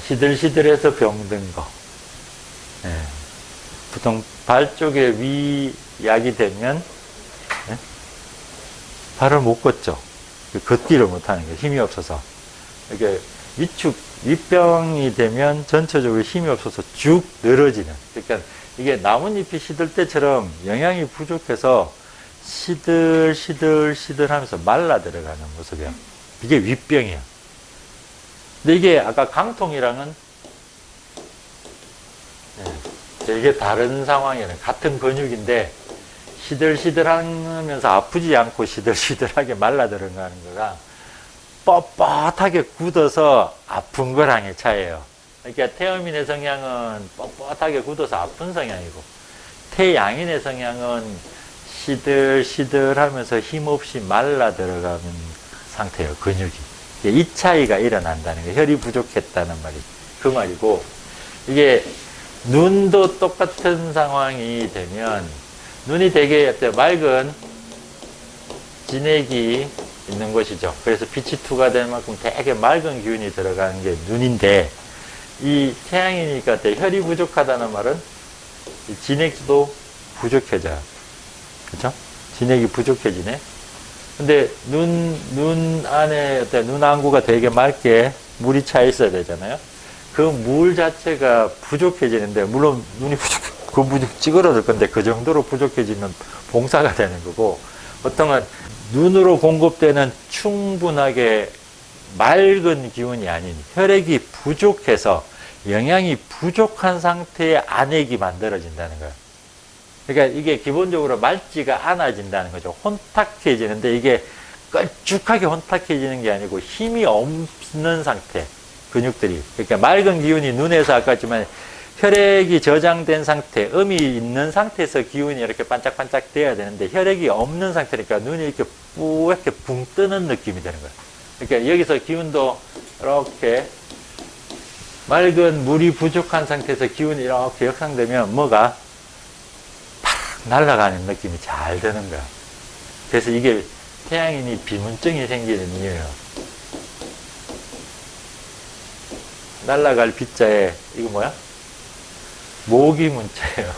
시들시들해서 병든 거. 예. 보통 발 쪽에 위약이 되면, 예? 발을 못 걷죠. 걷기를 못하는 거예요. 힘이 없어서. 이렇게 윗병이 되면 전체적으로 힘이 없어서 쭉 늘어지는. 그러니까 이게 나뭇잎이 시들 때처럼 영양이 부족해서 시들 하면서 말라 들어가는 모습이에요. 이게 윗병이에요. 근데 이게 아까 강통이랑은 되게 다른 상황이에요. 같은 근육인데 시들시들하면서 아프지 않고 시들시들하게 말라 들어가는 거가 뻣뻣하게 굳어서 아픈 거랑의 차이예요. 그러니까 태음인의 성향은 뻣뻣하게 굳어서 아픈 성향이고 태양인의 성향은 시들시들하면서 힘없이 말라 들어가는 상태예요. 근육이. 이 차이가 일어난다는 거예요. 혈이 부족했다는 말이 그 말이고, 이게 눈도 똑같은 상황이 되면 눈이 되게 맑은 진액이 있는 것이죠. 그래서 빛이 투과될 만큼 되게 맑은 기운이 들어가는 게 눈인데, 이 태양이니까 혈이 부족하다는 말은 진액도 부족해져요. 그렇죠? 진액이 부족해지네. 근데 눈 안에 눈 안구가 되게 맑게 물이 차 있어야 되잖아요. 그 물 자체가 부족해지는데, 물론 눈이 그 물이 찌그러들 건데 그 정도로 부족해지면 봉사가 되는 거고, 보통은 눈으로 공급되는 충분하게 맑은 기운이 아닌 혈액이 부족해서 영양이 부족한 상태의 안액이 만들어진다는 거예요. 그러니까 이게 기본적으로 맑지가 않아진다는 거죠. 혼탁해지는데 이게 걸쭉하게 혼탁해지는 게 아니고 힘이 없는 상태, 근육들이. 그러니까 맑은 기운이 눈에서 아까 했지만 혈액이 저장된 상태, 음이 있는 상태에서 기운이 이렇게 반짝반짝 돼야 되는데 혈액이 없는 상태니까 눈이 이렇게 뿌옇게 붕 뜨는 느낌이 되는 거예요. 그러니까 여기서 기운도 이렇게 맑은 물이 부족한 상태에서 기운이 이렇게 역상되면 뭐가 팍 날아가는 느낌이 잘 드는 거야. 그래서 이게 태양인이 비문증이 생기는 이유예요. 날아갈 비자에 이거 뭐야? 모기 문자예요.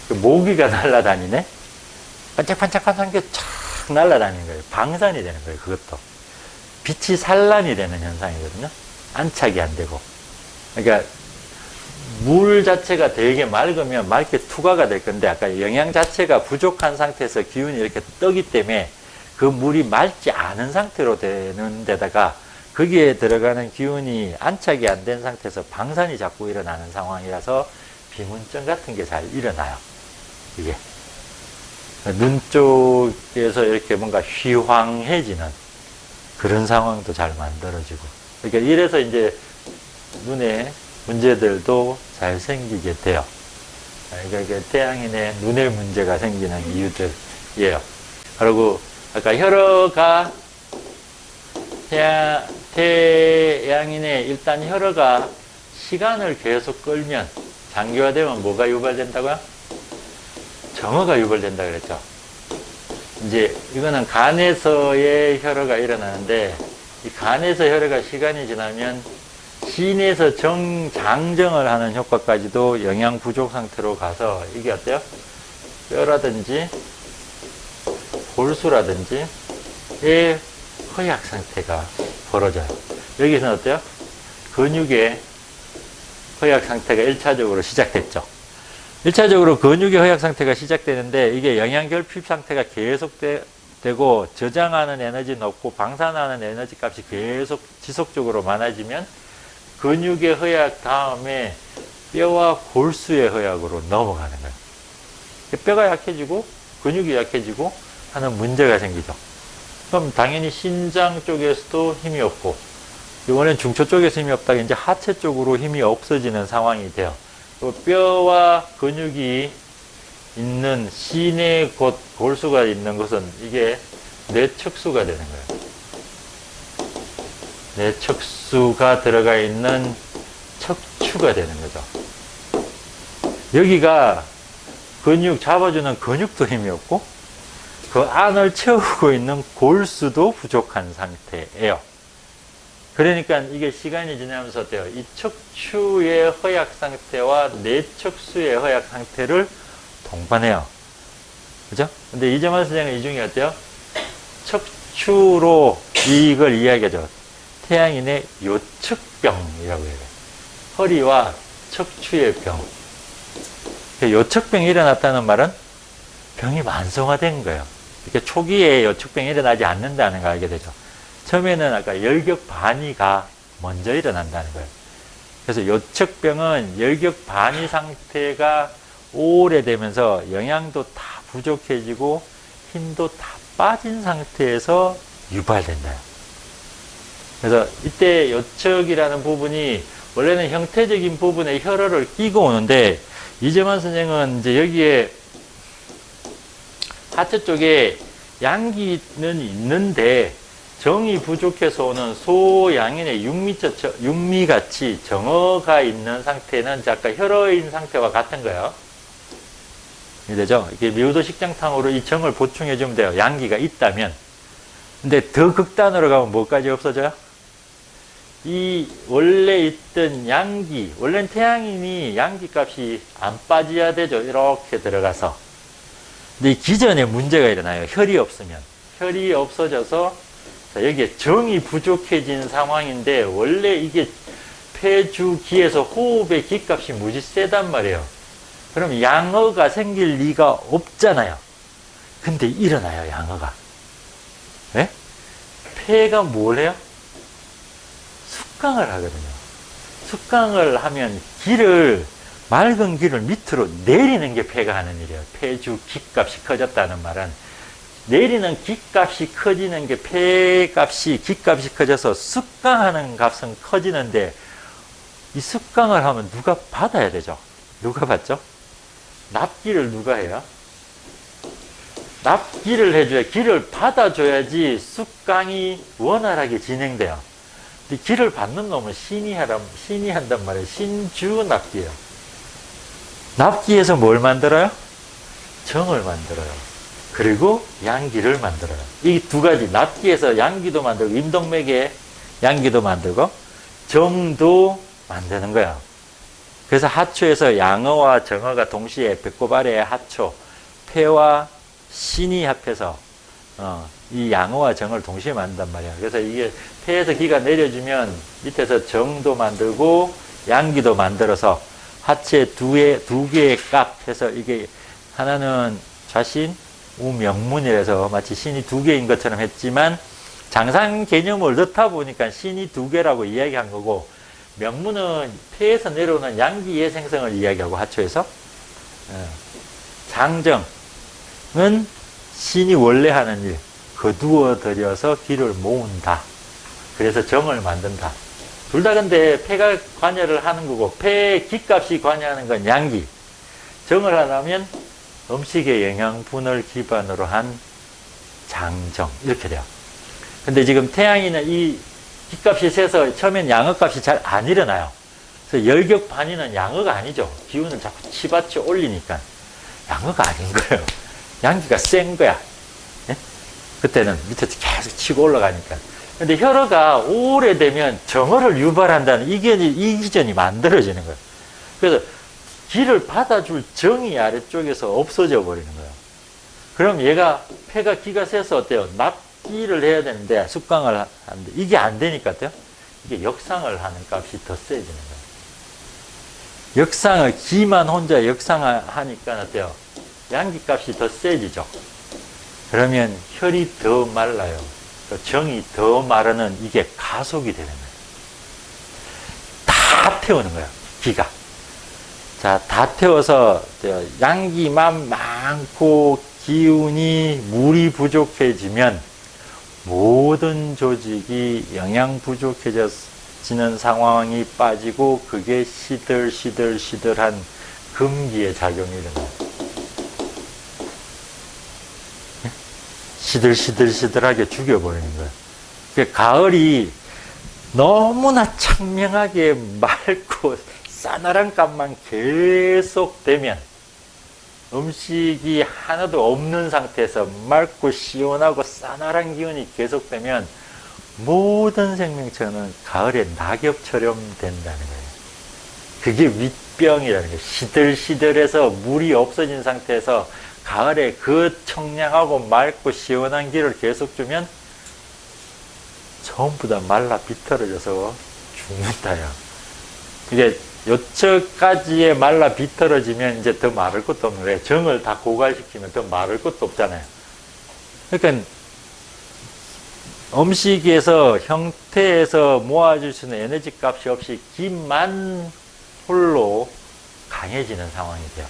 그 모기가 날아다니네? 반짝반짝반짝한 게 촥 날아다니는 거예요. 방산이 되는 거예요. 그것도. 빛이 산란이 되는 현상이거든요. 안착이 안 되고. 그러니까 물 자체가 되게 맑으면 맑게 투과가 될 건데 아까 영양 자체가 부족한 상태에서 기운이 이렇게 뜨기 때문에 그 물이 맑지 않은 상태로 되는 데다가 거기에 들어가는 기운이 안착이 안 된 상태에서 방산이 자꾸 일어나는 상황이라서 비문증 같은 게 잘 일어나요. 이게 눈 쪽에서 이렇게 뭔가 휘황해지는 그런 상황도 잘 만들어지고, 그러니까 이래서 이제 눈에 문제들도 잘 생기게 돼요. 그러니까 태양인의 눈에 문제가 생기는 이유들이에요. 그리고 아까 혈어가 태양인의 일단 혈어가 시간을 계속 끌면 장기화되면 뭐가 유발된다고요? 정어가 유발된다 그랬죠. 이제 이거는 간에서의 혈어가 일어나는데 이 간에서 혈어가 시간이 지나면 신에서 장정을 하는 효과까지도 영양 부족 상태로 가서 이게 어때요? 뼈라든지 골수라든지 의 허약 상태가 벌어져요. 여기서는 어때요? 근육의 허약 상태가 1차적으로 시작됐죠. 1차적으로 근육의 허약 상태가 시작되는데 이게 영양 결핍 상태가 계속되고 저장하는 에너지 높고 방산하는 에너지 값이 계속 지속적으로 많아지면 근육의 허약 다음에 뼈와 골수의 허약으로 넘어가는 거예요. 뼈가 약해지고 근육이 약해지고 하는 문제가 생기죠. 그럼 당연히 신장 쪽에서도 힘이 없고 이번엔 중초 쪽에서 힘이 없다가 이제 하체 쪽으로 힘이 없어지는 상황이 돼요. 뼈와 근육이 있는 신의 곳 골수가 있는 것은 이게 뇌척수가 되는 거예요. 뇌척수가 들어가 있는 척추가 되는 거죠. 여기가 근육 잡아주는 근육도 힘이 없고 그 안을 채우고 있는 골수도 부족한 상태예요. 그러니까 이게 시간이 지나면서 어때요? 이 척추의 허약 상태와 뇌척수의 허약 상태를 동반해요. 그죠? 근데 이재만 선생은 이 중에 어때요? 척추로 이걸 이야기하죠. 태양인의 요척병이라고 해요. 허리와 척추의 병. 요척병이 일어났다는 말은 병이 만성화된 거예요. 이렇게 초기에 요척병이 일어나지 않는다는 걸 알게 되죠. 처음에는 아까 열격반이가 먼저 일어난다는 거예요. 그래서 요척병은 열격반이 상태가 오래되면서 영양도 다 부족해지고 힘도 다 빠진 상태에서 유발된다. 그래서 이때 요척이라는 부분이 원래는 형태적인 부분에 혈어를 끼고 오는데 이재만 선생은 이제 여기에 하체 쪽에 양기는 있는데 정이 부족해서 오는 소양인의 육미같이 정어가 있는 상태는 아까 혈어인 상태와 같은 거예요. 이해되죠? 이게 미우도 식장탕으로 이 정을 보충해주면 돼요. 양기가 있다면. 근데 더 극단으로 가면 뭐까지 없어져요? 이 원래 있던 양기, 원래는 태양인이 양기 값이 안 빠져야 되죠. 이렇게 들어가서. 근데 이 기전에 문제가 일어나요. 혈이 없으면. 혈이 없어져서 여기에 정이 부족해진 상황인데 원래 이게 폐주기에서 호흡의 기값이 무지 세단 말이에요. 그럼 양어가 생길 리가 없잖아요. 근데 일어나요, 양어가. 네? 폐가 뭘 해요? 숙강을 하거든요. 숙강을 하면 맑은 기를 밑으로 내리는 게 폐가 하는 일이에요. 폐주 기값이 커졌다는 말은 내리는 기값이 커지는 게 폐값이 기값이 커져서 숙강하는 값은 커지는데 이 습강을 하면 누가 받아야 되죠. 누가 받죠? 납기를 누가 해요? 납기를 해줘야, 기를 받아줘야지 습강이 원활하게 진행돼요. 근데 기를 받는 놈은 신이 한단 말이에요. 신주 납기예요. 납기에서 뭘 만들어요? 정을 만들어요. 그리고 양기를 만들어요. 이 두 가지, 납기에서 양기도 만들고, 임동맥에 양기도 만들고, 정도 만드는 거야. 그래서 하초에서 양어와 정어가 동시에 배꼽 아래에 하초, 폐와 신이 합해서 이 양어와 정을 동시에 만든단 말이야. 그래서 이게 폐에서 기가 내려주면 밑에서 정도 만들고 양기도 만들어서 하체 두 개의 값 해서 이게 하나는 좌신, 우명문이라서 마치 신이 두 개인 것처럼 했지만 장상 개념을 넣다 보니까 신이 두 개라고 이야기한 거고, 명문은 폐에서 내려오는 양기의 생성을 이야기하고 하초에서, 장정은 신이 원래 하는 일, 거두어 들여서 기를 모은다. 그래서 정을 만든다. 둘 다 근데 폐가 관여를 하는 거고, 폐의 기값이 관여하는 건 양기. 정을 하려면 음식의 영양분을 기반으로 한 장정. 이렇게 돼요. 근데 지금 태양이는 이 기값이 세서 처음엔 양어값이 잘 안 일어나요. 그래서 열격 반이는 양어가 아니죠. 기운을 자꾸 치받쳐 올리니까. 양어가 아닌 거예요. 양기가 센 거야. 예? 그때는 밑에서 계속 치고 올라가니까. 근데 혈어가 오래되면 정어를 유발한다는 이 기전이 만들어지는 거예요. 그래서 기를 받아줄 정이 아래쪽에서 없어져 버리는 거예요. 그럼 얘가 폐가 기가 세서 어때요? 납기를 해야 되는데 습강을 하는데 이게 안 되니까 어때요? 이게 역상을 하는 값이 더 세지는 거예요. 역상을 기만 혼자 역상을 하니까 어때요? 양기 값이 더 세지죠. 그러면 혈이 더 말라요. 정이 더 마르는 이게 가속이 되는 거예요. 다 태우는 거예요. 기가. 자, 다 태워서 양기만 많고 기운이 물이 부족해지면 모든 조직이 영양 부족해지는 상황이 빠지고 그게 시들시들한 금기의 작용이 일어나요. 시들시들하게 죽여버리는 거예요. 그러니까 가을이 너무나 청명하게 맑고 싸늘한 값만 계속 되면, 음식이 하나도 없는 상태에서 맑고 시원하고 싸늘한 기운이 계속되면 모든 생명체는 가을에 낙엽처럼 된다는 거예요. 그게 윗병이라는 거예요. 시들시들해서 물이 없어진 상태에서 가을에 그 청량하고 맑고 시원한 기를 계속 주면 전부 다 말라 비틀어져서 죽는다요. 이게 요처까지에 말라 비틀어지면 이제 더 마를 것도 없는 거예요. 정을 다 고갈시키면 더 마를 것도 없잖아요. 그러니까 음식에서 형태에서 모아줄 수 있는 에너지 값이 없이 기만 홀로 강해지는 상황이 돼요.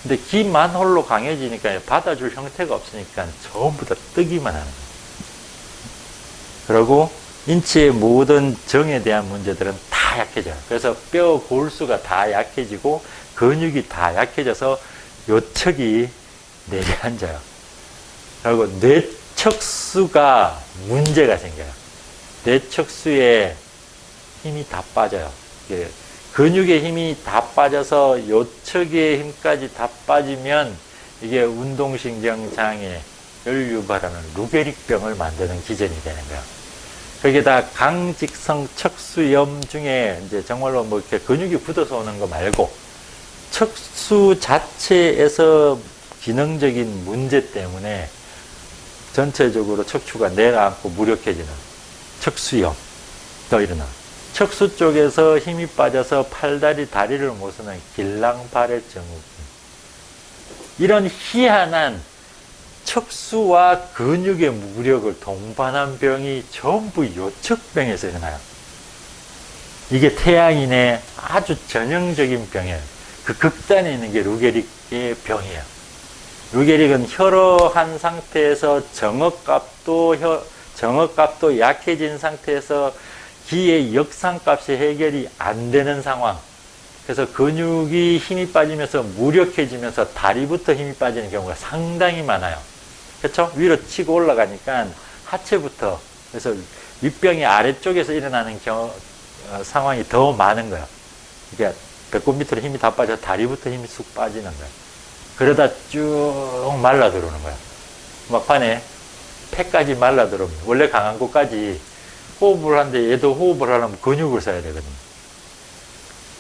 근데 기만 홀로 강해지니까 받아줄 형태가 없으니까 전부 다 뜨기만 하는 거예요. 그리고 인체의 모든 정에 대한 문제들은 다 약해져요. 그래서 뼈 골수가 다 약해지고 근육이 다 약해져서 요척이 내려앉아요. 그리고 뇌척수가 문제가 생겨요. 뇌척수에 힘이 다 빠져요. 근육의 힘이 다 빠져서 요척의 힘까지 다 빠지면 이게 운동신경장애, 열유발하는 루게릭병을 만드는 기전이 되는 거예요. 거기에다 강직성 척수염 중에 이제 정말로 뭐 이렇게 근육이 굳어서 오는 거 말고 척수 자체에서 기능적인 문제 때문에 전체적으로 척추가 내려앉고 무력해지는 척수염도 일어나. 척수 쪽에서 힘이 빠져서 팔다리, 다리를 못 쓰는 길랑발해 증후군. 이런 희한한 척수와 근육의 무력을 동반한 병이 전부 요척병에서 일어나요. 이게 태양인의 아주 전형적인 병이에요. 그 극단에 있는 게 루게릭의 병이에요. 루게릭은 혈어한 상태에서 정어값도 약해진 상태에서 기의 역상값이 해결이 안 되는 상황. 그래서 근육이 힘이 빠지면서 무력해지면서 다리부터 힘이 빠지는 경우가 상당히 많아요. 그렇죠? 위로 치고 올라가니까 하체부터, 그래서 윗병이 아래쪽에서 일어나는 상황이 더 많은 거예요. 그러니까 배꼽 밑으로 힘이 다 빠져 다리부터 힘이 쑥 빠지는 거예요. 그러다 쭉 말라 들어오는 거예요. 막판에 폐까지 말라 들어옵니다. 원래 강한 곳까지 호흡을 하는데 얘도 호흡을 하려면 근육을 써야 되거든요.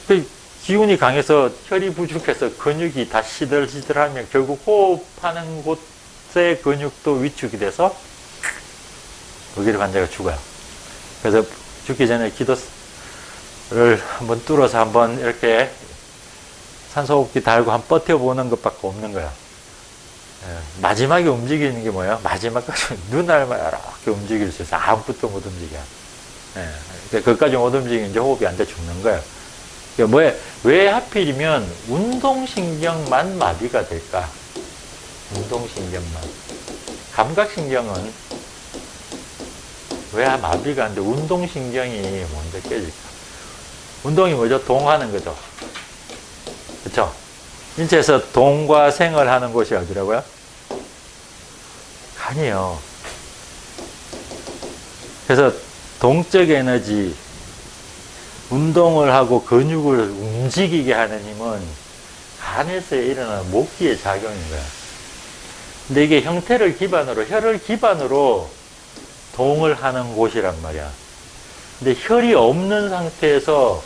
그 기운이 강해서 혈이 부족해서 근육이 다 시들시들하면 결국 호흡하는 곳의 근육도 위축이 돼서 독일 환자가 죽어요. 그래서 죽기 전에 기도를 한번 뚫어서 한번 이렇게 산소호흡기 달고 한번 버텨보는 것밖에 없는 거야. 마지막에 움직이는 게 뭐예요? 마지막까지 눈알만 이렇게 움직일 수 있어. 아무것도 못 움직여. 그것까지 못 움직이면 이제 호흡이 안 돼 죽는 거예요. 그러니까 왜 하필이면 운동신경만 마비가 될까? 운동신경만. 감각신경은 왜 마비가 안 돼? 운동신경이 먼저 깨질까? 운동이 뭐죠? 동하는 거죠. 그쵸? 인체에서 동과 생을 하는 곳이 어디라고요? 간이요. 그래서 동적 에너지, 운동을 하고 근육을 움직이게 하는 힘은 간에서 일어나는 목기의 작용인 거야. 근데 이게 형태를 기반으로, 혈을 기반으로 동을 하는 곳이란 말이야. 근데 혈이 없는 상태에서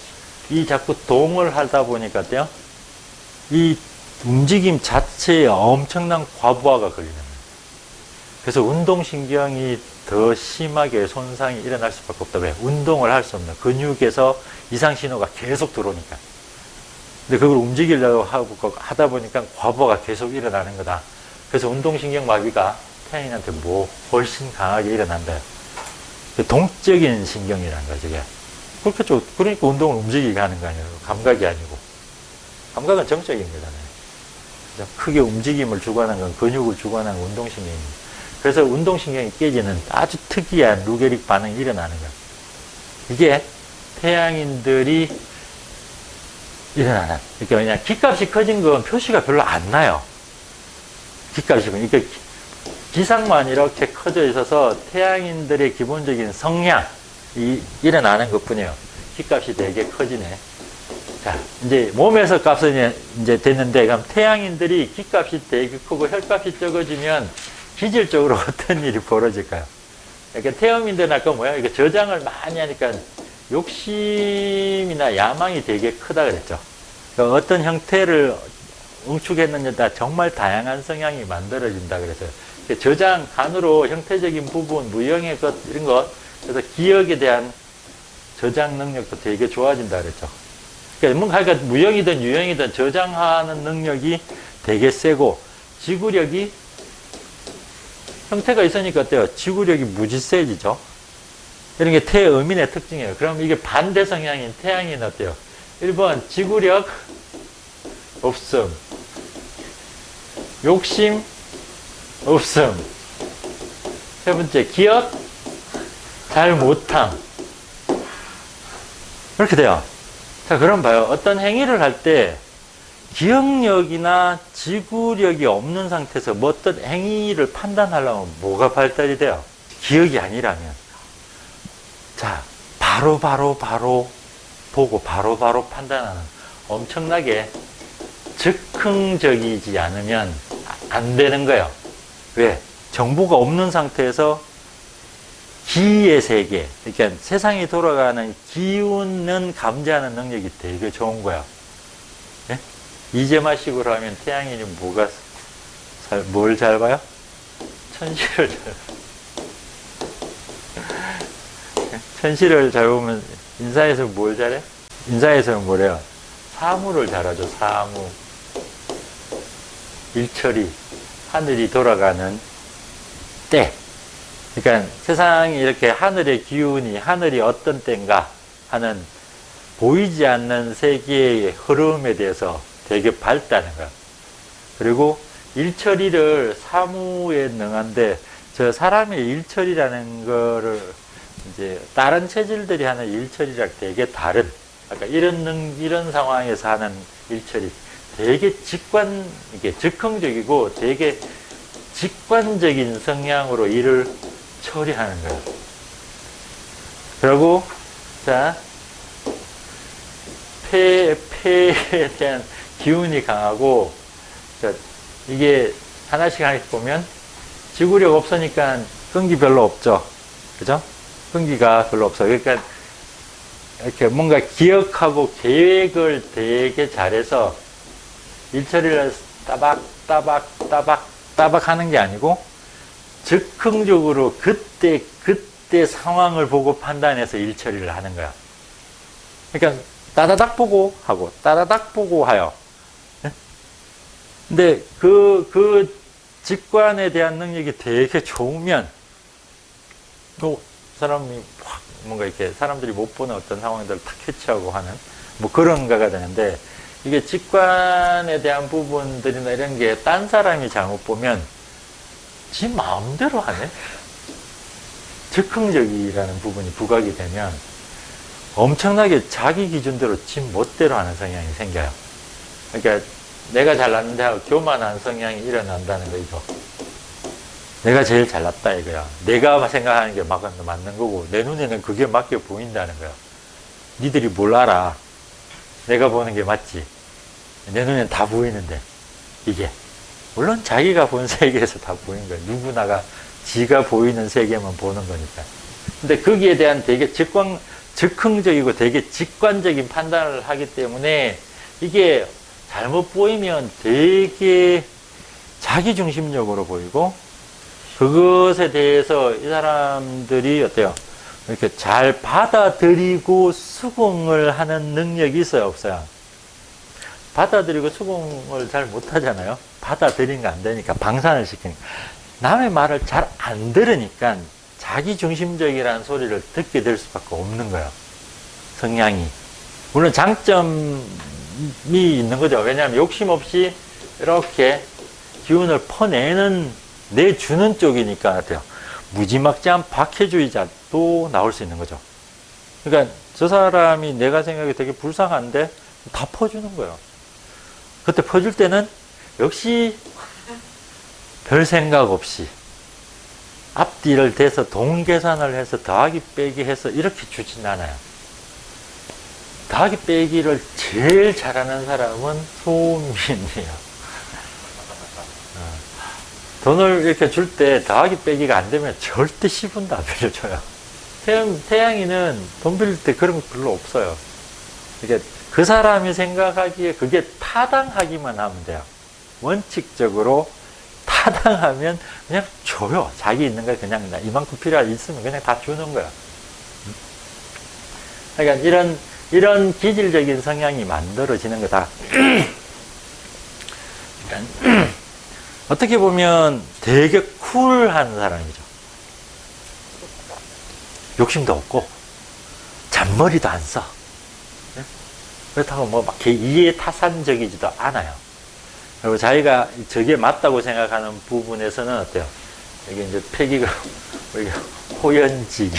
이 자꾸 동을 하다 보니까 어때요? 이 움직임 자체에 엄청난 과부하가 걸리는 거예요. 그래서 운동신경이 더 심하게 손상이 일어날 수밖에 없다. 왜? 운동을 할 수 없는 근육에서 이상신호가 계속 들어오니까. 근데 그걸 움직이려고 하다 보니까 과부하가 계속 일어나는 거다. 그래서 운동신경 마비가 태양인한테 훨씬 강하게 일어난다. 동적인 신경이라는 거죠, 이게. 그렇겠죠. 그러니까 운동을 움직이게 하는 거 아니에요. 감각이 아니고. 감각은 정적인 거잖아요. 크게 움직임을 주관하는 건 근육을 주관하는 운동신경입니다. 그래서 운동신경이 깨지는 아주 특이한 루게릭 반응이 일어나는 거예요. 이게 태양인들이 일어나는. 그러니까 그냥 기값이 커진 건 표시가 별로 안 나요. 기값이. 그러니까 기상만 이렇게 커져 있어서 태양인들의 기본적인 성향이 일어나는 것 뿐이에요. 기값이 되게 커지네. 자, 이제 몸에서 값은 이제 됐는데, 그럼 태양인들이 기값이 되게 크고 혈값이 적어지면 기질적으로 어떤 일이 벌어질까요? 그러니까 태음인들은 아까 뭐야? 이거 저장을 많이 하니까 욕심이나 야망이 되게 크다 그랬죠. 그러니까 어떤 형태를 응축했느냐에 정말 다양한 성향이 만들어진다 그래서 저장, 간으로 형태적인 부분, 무형의 것, 이런 것, 그래서 기억에 대한 저장 능력도 되게 좋아진다 그랬죠. 그러니까 무형이든 유형이든 저장하는 능력이 되게 세고, 지구력이 형태가 있으니까 어때요? 지구력이 무지 세지죠? 이런 게 태음인의 특징이에요. 그럼 이게 반대 성향인 태양인 어때요? 1번, 지구력 없음. 욕심 없음. 세 번째, 기억 잘 못함. 이렇게 돼요. 자, 그럼 봐요. 어떤 행위를 할 때 기억력이나 지구력이 없는 상태에서 뭐 어떤 행위를 판단하려면 뭐가 발달이 돼요? 기억이 아니라면. 자, 바로 보고 바로 판단하는 엄청나게 즉흥적이지 않으면 안 되는 거예요. 왜? 정보가 없는 상태에서 기의 세계, 그러니까 세상이 돌아가는 기운은 감지하는 능력이 되게 좋은 거야. 예? 이재마식으로 하면 태양인이 뭘 잘 봐요? 천시를 잘 봐요. 천시를 잘 보면 인사에서 뭘 잘해? 인사에서는 뭐래요? 사무를 잘하죠. 사무. 일처리. 하늘이 돌아가는 때. 그러니까 세상이 이렇게 하늘의 기운이 하늘이 어떤 때인가 하는 보이지 않는 세계의 흐름에 대해서 되게 밝다는 거야. 그리고 일처리를 사무에 능한데 저 사람의 일처리라는 거를 이제 다른 체질들이 하는 일처리랑 되게 다른, 아까 이런 상황에서 하는 일처리, 되게 이게 즉흥적이고 되게 직관적인 성향으로 일을 처리하는 거예요. 그리고, 자, 폐에 대한 기운이 강하고, 자, 이게 하나씩 보면 지구력 없으니까 끈기 별로 없죠. 그죠? 끈기가 별로 없어요. 그러니까 이렇게 뭔가 기억하고 계획을 되게 잘해서 일처리를 따박 하는 게 아니고 즉흥적으로 그때 상황을 보고 판단해서 일처리를 하는 거야. 그러니까 따다닥 보고 하고 따다닥 보고 하요. 근데 그 직관에 대한 능력이 되게 좋으면 그 사람이 확 뭔가 이렇게 사람들이 못 보는 어떤 상황들을 탁 캐치하고 하는 뭐 그런 거가 되는데, 이게 직관에 대한 부분들이나 이런 게 딴 사람이 잘못 보면 지 마음대로 하네. 즉흥적이라는 부분이 부각이 되면 엄청나게 자기 기준대로 지 멋대로 하는 성향이 생겨요. 그러니까 내가 잘났는데 하고 교만한 성향이 일어난다는 거, 이거. 내가 제일 잘났다 이거야. 내가 생각하는 게 맞는 거고 내 눈에는 그게 맞게 보인다는 거야. 니들이 뭘 알아. 내가 보는 게 맞지. 내 눈엔 다 보이는데, 이게. 물론 자기가 본 세계에서 다 보이는 거야. 누구나가 지가 보이는 세계만 보는 거니까. 근데 거기에 대한 되게 즉흥적이고 되게 직관적인 판단을 하기 때문에 이게 잘못 보이면 되게 자기중심적으로 보이고, 그것에 대해서 이 사람들이 어때요? 이렇게 잘 받아들이고 수긍을 하는 능력이 있어요, 없어요? 받아들이고 수긍을 잘 못하잖아요. 받아들이는 안 되니까, 방산을 시키니까. 남의 말을 잘 안 들으니까 자기중심적이라는 소리를 듣게 될 수밖에 없는 거예요, 성향이. 물론 장점이 있는 거죠. 왜냐하면 욕심 없이 이렇게 기운을 내주는 쪽이니까 같아요. 무지막지한 박해주의자도 나올 수 있는 거죠. 그러니까 저 사람이 내가 생각이 되게 불쌍한데 다 퍼주는 거예요. 그때 퍼줄 때는 역시 별 생각 없이 앞뒤를 대서 동계산을 해서 더하기 빼기 해서 이렇게 주진 않아요. 더하기 빼기를 제일 잘하는 사람은 소민이에요. 돈을 이렇게 줄 때 더하기 빼기가 안 되면 절대 10분도 안 빌려줘요. 태양이는 돈 빌릴 때 그런 거 별로 없어요. 그러니까 그 사람이 생각하기에 그게 타당하기만 하면 돼요. 원칙적으로 타당하면 그냥 줘요. 자기 있는 거 그냥 이만큼 있으면 그냥 다 주는 거야. 그러니까 이런 기질적인 성향이 만들어지는 거다. 그러니까 어떻게 보면 되게 쿨한 사람이죠. 욕심도 없고 잔머리도 안 써. 그렇다고 뭐 막 이해타산적이지도 않아요. 그리고 자기가 저게 맞다고 생각하는 부분에서는 어때요? 이게 이제 폐기가 호연지기.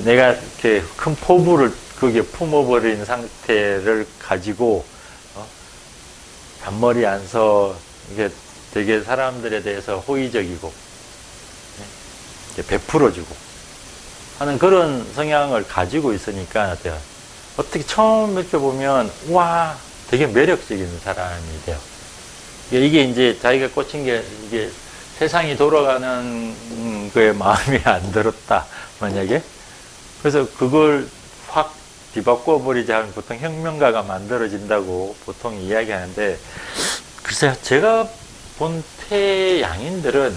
내가 이렇게 큰 포부를 거기에 품어버린 상태를 가지고 잔머리 안 서, 이게 되게 사람들에 대해서 호의적이고 베풀어주고 하는 그런 성향을 가지고 있으니까 어때요? 어떻게 처음 이렇게 보면 와 되게 매력적인 사람이 돼요. 이게 이제 자기가 꽂힌 게 이게 세상이 돌아가는 거에 마음이 안 들었다 만약에, 그래서 그걸 확 뒤바꿔 버리자 하면 보통 혁명가가 만들어진다고 보통 이야기하는데, 글쎄요, 제가 본 태양인들은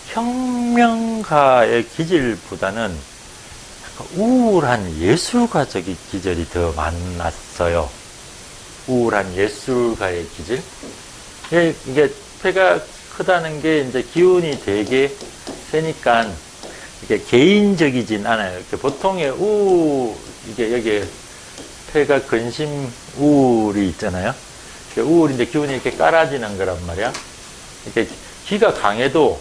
혁명가의 기질보다는 우울한 예술가적인 기질이 더 많았어요. 우울한 예술가의 기질. 이게 폐가 크다는 게 이제 기운이 되게 세니까 이게 개인적이진 않아요. 이렇게 보통의 이게 여기 폐가 근심 우울이 있잖아요. 우울인데 기운이 이렇게 깔아지는 거란 말이야. 이렇게 기가 강해도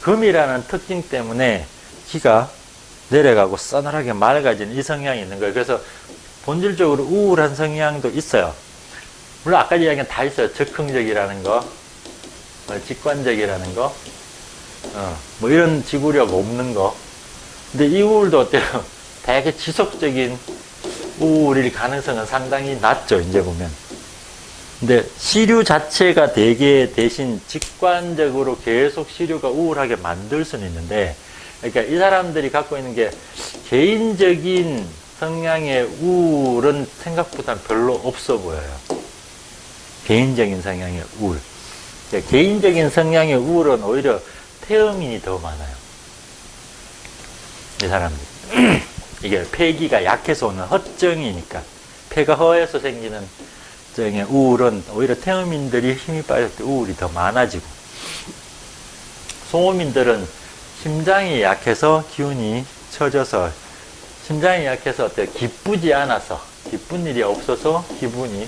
금이라는 특징 때문에 기가 내려가고 서늘하게 맑아지는 이 성향이 있는 거예요. 그래서 본질적으로 우울한 성향도 있어요. 물론 아까 이야기한 다 있어요. 적극적이라는 거, 직관적이라는 거, 뭐 이런 지구력 없는 거. 근데 이 우울도 어때요? 되게 지속적인 우울일 가능성은 상당히 낮죠, 이제 보면. 근데 시류 자체가 되게 대신 직관적으로 계속 시류가 우울하게 만들 수는 있는데, 그러니까 이 사람들이 갖고 있는 게 개인적인 성향의 우울은 생각보다 별로 없어 보여요. 개인적인 성향의 우울. 그러니까 개인적인 성향의 우울은 오히려 태음인이 더 많아요. 이 사람들. 이게 폐기가 약해서 오는 허증이니까. 폐가 허해서 생기는 정의 우울은 오히려 태음인들이 힘이 빠질 때 우울이 더 많아지고, 소음인들은 심장이 약해서 기운이 처져서, 심장이 약해서 어때요? 기쁘지 않아서, 기쁜 일이 없어서 기분이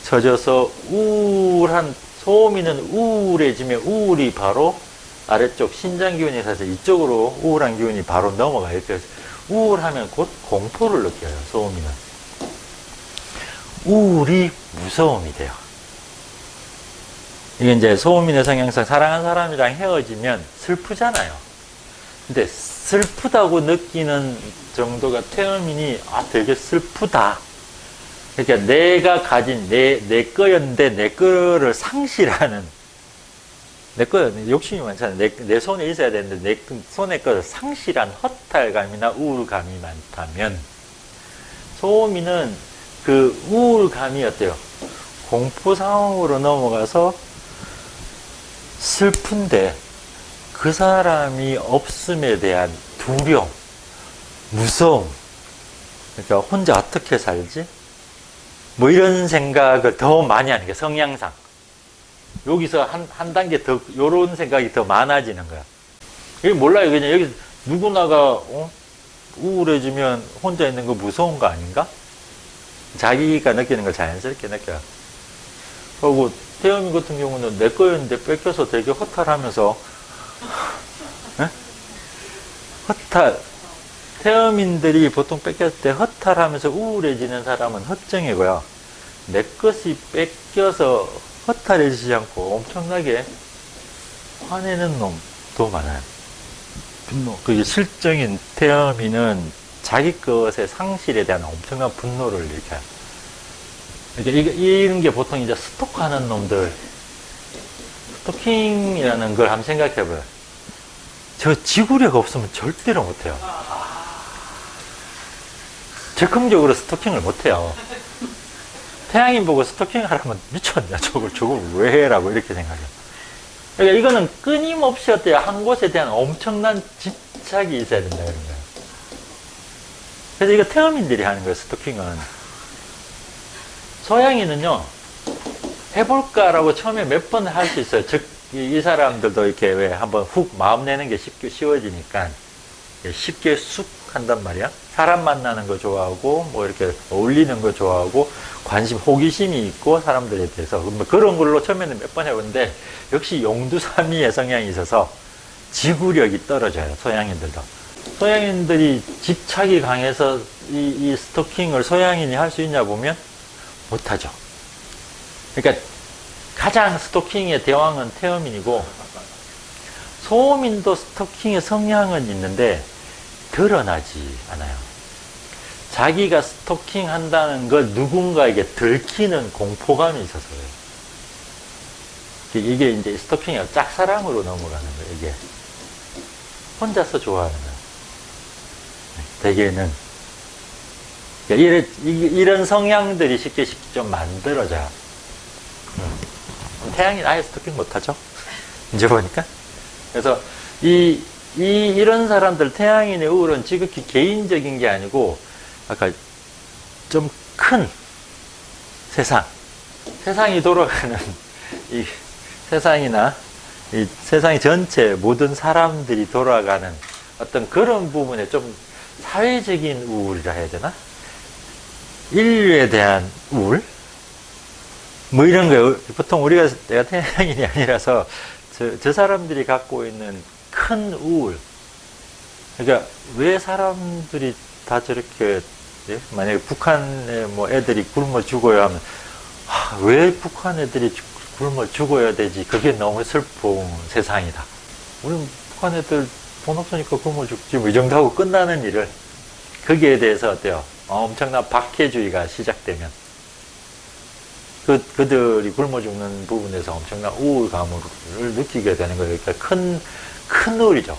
처져서 우울한, 소음인은 우울해지면 우울이 바로 아래쪽 신장 기운이 있어서 이쪽으로 우울한 기운이 바로 넘어가요. 그래서 우울하면 곧 공포를 느껴요, 소음인은. 우울이 무서움이 돼요. 이게 이제 소음인의 성향상 사랑한 사람이랑 헤어지면 슬프잖아요. 근데 슬프다고 느끼는 정도가 태음인이 되게 슬프다. 그러니까 내가 가진 내 거였는데 내 거를 상실하는, 내 거 욕심이 많잖아요. 내 손에 있어야 되는데 내 손에 거를 상실한 허탈감이나 우울감이 많다면, 소음인은 그 우울감이 어때요? 공포 상황으로 넘어가서 슬픈데 그 사람이 없음에 대한 두려움, 무서움, 그러니까 혼자 어떻게 살지? 뭐 이런 생각을 더 많이 하는 게 성향상. 여기서 한 단계 더, 요런 생각이 더 많아지는 거야. 이게 몰라요. 그냥 여기 누구나가, 우울해지면 혼자 있는 거 무서운 거 아닌가? 자기가 느끼는 걸 자연스럽게 느껴요. 그리고 태음인 같은 경우는 내 거였는데 뺏겨서 되게 허탈하면서, 허탈, 태음인들이 보통 뺏겼을 때 허탈하면서 우울해지는 사람은 허증이고요. 내 것이 뺏겨서 허탈해지지 않고 엄청나게 화내는 놈도 많아요. 분노. 그게 실적인 태음인은 자기 것의 상실에 대한 엄청난 분노를 일으켜요. 그러니까 이런 게 보통 이제 스토커하는 놈들, 스토킹이라는 걸 한번 생각해봐요. 저 지구력 없으면 절대로 못해요. 적극적으로 스토킹을 못해요. 태양인 보고 스토킹 하라면 미쳤냐, 저걸 왜 해라고 이렇게 생각해요. 그러니까 이거는 끊임없이 어때요? 한 곳에 대한 엄청난 집착이 있어야 된다, 그런 거예요. 그래서 이거 태음인들이 하는 거예요, 스토킹은. 소양인은요, 해볼까라고 처음에 몇 번 할 수 있어요. 즉, 이 사람들도 이렇게 왜 한번 훅 마음 내는 게 쉬워지니까 쉽게 쑥 한단 말이야. 사람 만나는 거 좋아하고, 뭐 이렇게 어울리는 거 좋아하고, 관심, 호기심이 있고, 사람들에 대해서. 그런 걸로 처음에는 몇 번 해보는데, 역시 용두삼이의 성향이 있어서 지구력이 떨어져요, 소양인들도. 소양인들이 집착이 강해서 이 스토킹을 소양인이 할 수 있냐 보면 못하죠. 그러니까 가장 스토킹의 대왕은 태음인이고, 소음인도 스토킹의 성향은 있는데 드러나지 않아요. 자기가 스토킹 한다는 걸 누군가에게 들키는 공포감이 있어서 그래요. 이게 이제 스토킹이 짝사랑으로 넘어가는 거예요, 이게. 혼자서 좋아하는 거예요. 대개는. 그러니까 이런 성향들이 쉽게 좀 만들어져요. 태양인 아예 스토킹 못하죠? 이제 보니까. 그래서 이런 사람들, 태양인의 우울은 지극히 개인적인 게 아니고, 아까 좀 큰 세상이 돌아가는 이 세상이나 이 세상의 전체 모든 사람들이 돌아가는 어떤 그런 부분에 좀 사회적인 우울이라 해야 되나? 인류에 대한 우울? 뭐 이런 거예요. 보통 내가 태양인이 아니라서 저 사람들이 갖고 있는 큰 우울, 그러니까 왜 사람들이 다 저렇게, 예? 만약에 북한에 뭐 애들이 굶어 죽어야 하면, 왜 북한 애들이 굶어 죽어야 되지? 그게 너무 슬픈 세상이다. 우리는 북한 애들 돈 없으니까 굶어 죽지, 뭐 이 정도 하고 끝나는 일을, 거기에 대해서 어때요? 엄청난 박해주의가 시작되면, 그들이 굶어 죽는 부분에서 엄청난 우울감을 느끼게 되는 거예요. 그러니까 큰 우울이죠.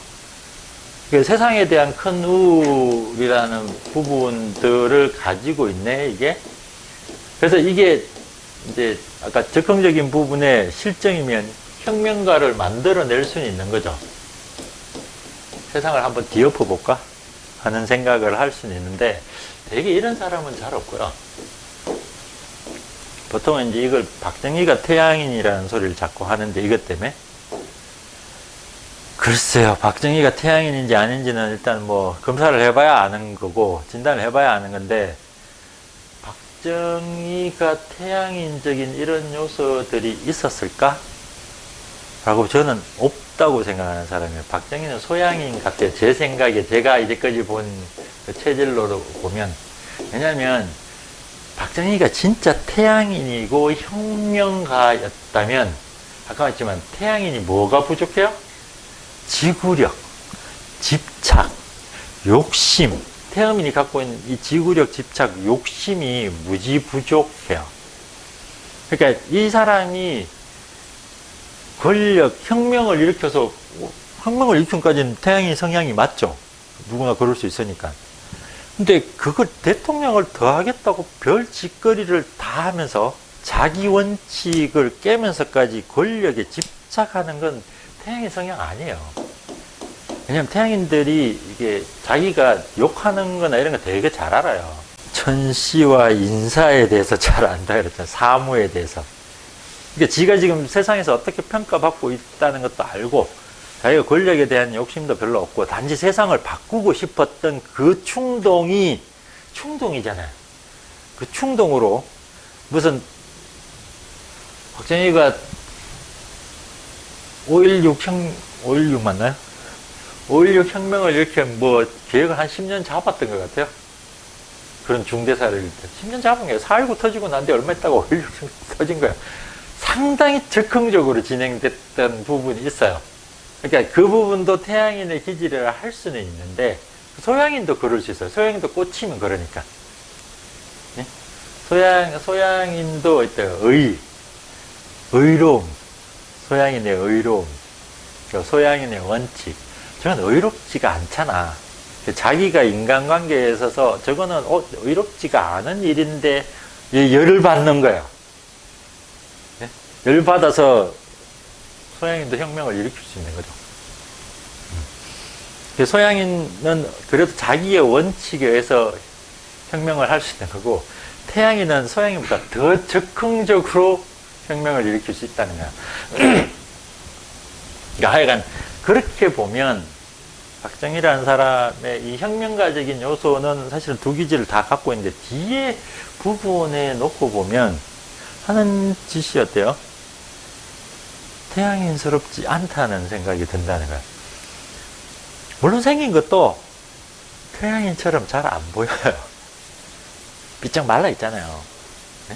그러니까 세상에 대한 큰 우울이라는 부분들을 가지고 있네, 이게. 그래서 이게 이제 아까 적극적인 부분의 실정이면 혁명가를 만들어낼 수는 있는 거죠. 세상을 한번 뒤엎어 볼까 하는 생각을 할 수는 있는데, 되게 이런 사람은 잘 없고요. 보통은 이제 이걸 박정희가 태양인이라는 소리를 자꾸 하는데, 이것 때문에. 글쎄요, 박정희가 태양인인지 아닌지는 일단 뭐 검사를 해봐야 아는 거고, 진단을 해봐야 아는 건데, 박정희가 태양인적인 이런 요소들이 있었을까? 라고 저는 없다고 생각하는 사람이에요. 박정희는 소양인 같아요. 제 생각에, 제가 이제까지 본 그 체질로 보면. 왜냐면, 박정희가 진짜 태양인이고 혁명가였다면, 아까 말했지만 태양인이 뭐가 부족해요? 지구력, 집착, 욕심. 태양인이 갖고 있는 이 지구력, 집착, 욕심이 무지 부족해요. 그러니까 이 사람이 권력, 혁명을 일으킨 것까지는 태양인 성향이 맞죠. 누구나 그럴 수 있으니까. 근데 그걸 대통령을 더 하겠다고 별 짓거리를 다 하면서 자기 원칙을 깨면서까지 권력에 집착하는 건 태양인 성향 아니에요. 왜냐면 태양인들이 이게 자기가 욕하는 거나 이런 거 되게 잘 알아요. 천시와 인사에 대해서 잘 안다 그랬잖아요. 사무에 대해서. 그러니까 지가 지금 세상에서 어떻게 평가받고 있다는 것도 알고, 자기가 권력에 대한 욕심도 별로 없고, 단지 세상을 바꾸고 싶었던 그 충동이잖아요. 그 충동으로 무슨 박정희가 5.16 맞나요? 5.16 혁명을 이렇게 뭐 계획을 한 10년 잡았던 것 같아요. 그런 중대사를 10년 잡은 거예요. 4.19 터지고 난 뒤에 얼마 있다가 5.16 터진 거예요. 상당히 적극적으로 진행됐던 부분이 있어요. 그러니까 그 부분도 태양인의 기질이라 할 수는 있는데, 소양인도 그럴 수 있어요. 소양인도 꽂히면 그러니까. 네? 소양인도 의로움. 소양인의 의로움. 소양인의 원칙. 저건 의롭지가 않잖아. 자기가 인간관계에 있어서 저거는 의롭지가 않은 일인데 열을 받는 거예요. 네? 열 받아서 소양인도 혁명을 일으킬 수 있는 거죠. 소양인은 그래도 자기의 원칙에 의해서 혁명을 할 수 있는 거고, 태양인은 소양인보다 더 적극적으로 혁명을 일으킬 수 있다는 거야. 그러니까 하여간 그렇게 보면 박정희라는 사람의 이 혁명가적인 요소는 사실은 두 기질을 다 갖고 있는데, 뒤에 부분에 놓고 보면 하는 짓이 어때요? 태양인스럽지 않다는 생각이 든다는 거야. 물론 생긴 것도 태양인처럼 잘 안 보여요. 삐쩍 말라 있잖아요. 네?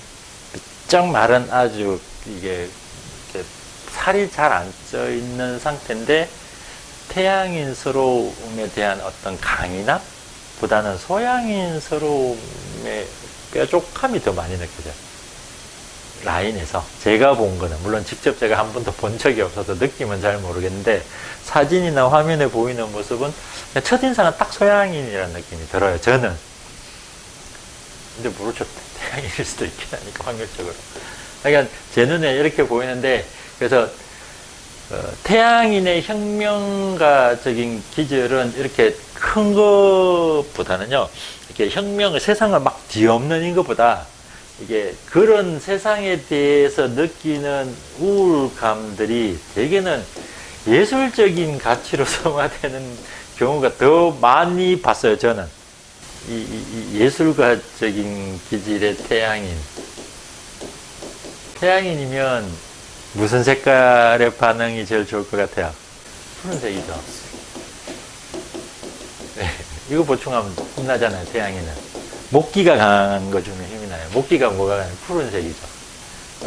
삐쩍 마른 아주 이게 살이 잘 안 쪄 있는 상태인데, 태양인스러움에 대한 어떤 강인함보다는 소양인스러움의 뾰족함이 더 많이 느껴져요. 라인에서 제가 본 거는, 물론 직접 제가 한 번도 본 적이 없어서 느낌은 잘 모르겠는데, 사진이나 화면에 보이는 모습은 첫인상은 딱 소양인이라는 느낌이 들어요, 저는. 근데 모르죠. 태양인일 수도 있긴 하니까, 확률적으로. 그러니까 제 눈에 이렇게 보이는데, 그래서 태양인의 혁명가적인 기질은 이렇게 큰 것보다는요, 이렇게 세상을 막 뒤엎는 것보다, 이게 그런 세상에 대해서 느끼는 우울감들이 대개는 예술적인 가치로 성화되는 경우가 더 많이 봤어요, 저는. 이 예술가적인 기질의 태양인. 태양인이면 무슨 색깔의 반응이 제일 좋을 것 같아요? 푸른색이죠. 이거 보충하면 힘나잖아요, 태양이는. 목기가 강한 거 주면 힘이 나요. 목기가 뭐가 강해요? 푸른색이죠.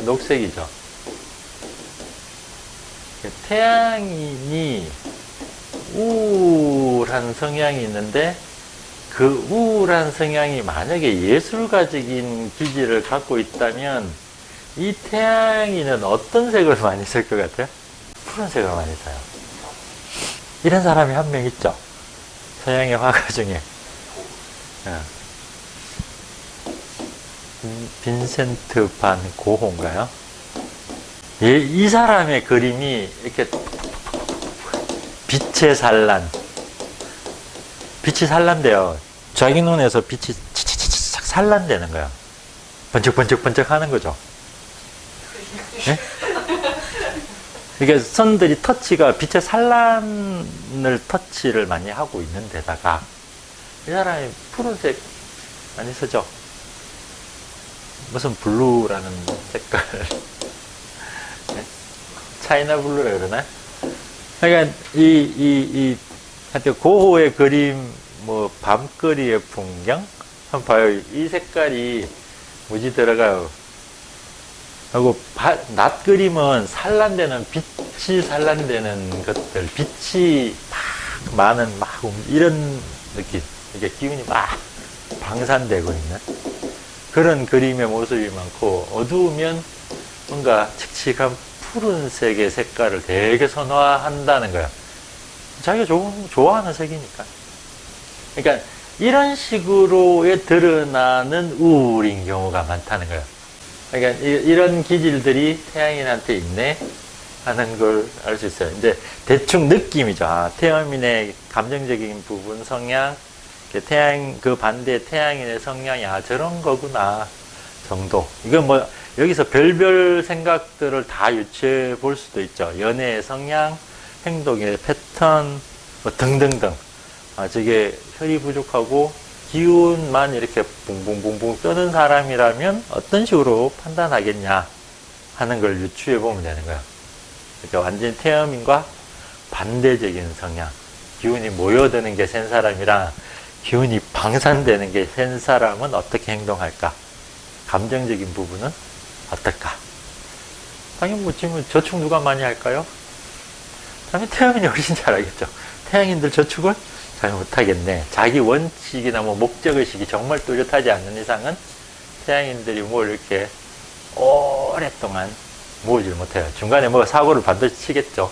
녹색이죠. 태양인이 우울한 성향이 있는데 그 우울한 성향이 만약에 예술가적인 기질을 갖고 있다면 이 태양인은 어떤 색을 많이 쓸 것 같아요? 푸른색을 많이 써요. 이런 사람이 한 명 있죠. 서양의 화가 중에. 빈센트 반 고호인가요? 이 사람의 그림이 이렇게 빛의 산란. 빛이 산란돼요. 자기 눈에서 빛이 착 산란되는 거야. 번쩍번쩍번쩍 하는 거죠. 네? 그러니까 선들이 터치가 빛의 산란을 터치를 많이 하고 있는 데다가 이 사람이 푸른색 많이 쓰죠. 무슨 블루라는 색깔. 네? 차이나 블루라 그러나? 그러니까 하여튼 고호의 그림, 뭐 밤거리의 풍경 한번 봐요. 이 색깔이 무지 들어가요. 하고 낮 그림은 산란되는 빛이 산란되는 것들, 빛이 막 많은 이런 느낌, 이게 기운이 막 방산되고 있는 그런 그림의 모습이 많고, 어두우면 뭔가 칙칙한 푸른색의 색깔을 되게 선호한다는 거야. 자기가 좋아하는 색이니까. 그러니까 이런 식으로의 드러나는 우울인 경우가 많다는 거예요. 그러니까 이런 기질들이 태양인한테 있네 하는 걸 알 수 있어요. 이제 대충 느낌이죠. 아, 태음인의 감정적인 부분 성향, 그 반대 태양인의 성향이 저런 거구나 정도. 이건 뭐 여기서 별별 생각들을 다 유추해 볼 수도 있죠. 연애의 성향, 행동의 패턴, 뭐 등등등. 저게 혈이 부족하고 기운만 이렇게 붕붕붕붕 뜨는 사람이라면 어떤 식으로 판단하겠냐 하는 걸 유추해 보면 되는 거야. 그러니까 완전히 태음인과 반대적인 성향, 기운이 모여드는 게 센 사람이랑 기운이 방산되는 게 센 사람은 어떻게 행동할까? 감정적인 부분은 어떨까? 당연히 뭐 지금 저축 누가 많이 할까요? 당연히 태음인이 훨씬 잘하겠죠. 태양인들 저축을 잘 못하겠네. 자기 원칙이나 뭐 목적의식이 정말 뚜렷하지 않는 이상은 태양인들이 뭐 이렇게 오랫동안 모으질 못해요. 중간에 뭐 사고를 반드시 치겠죠.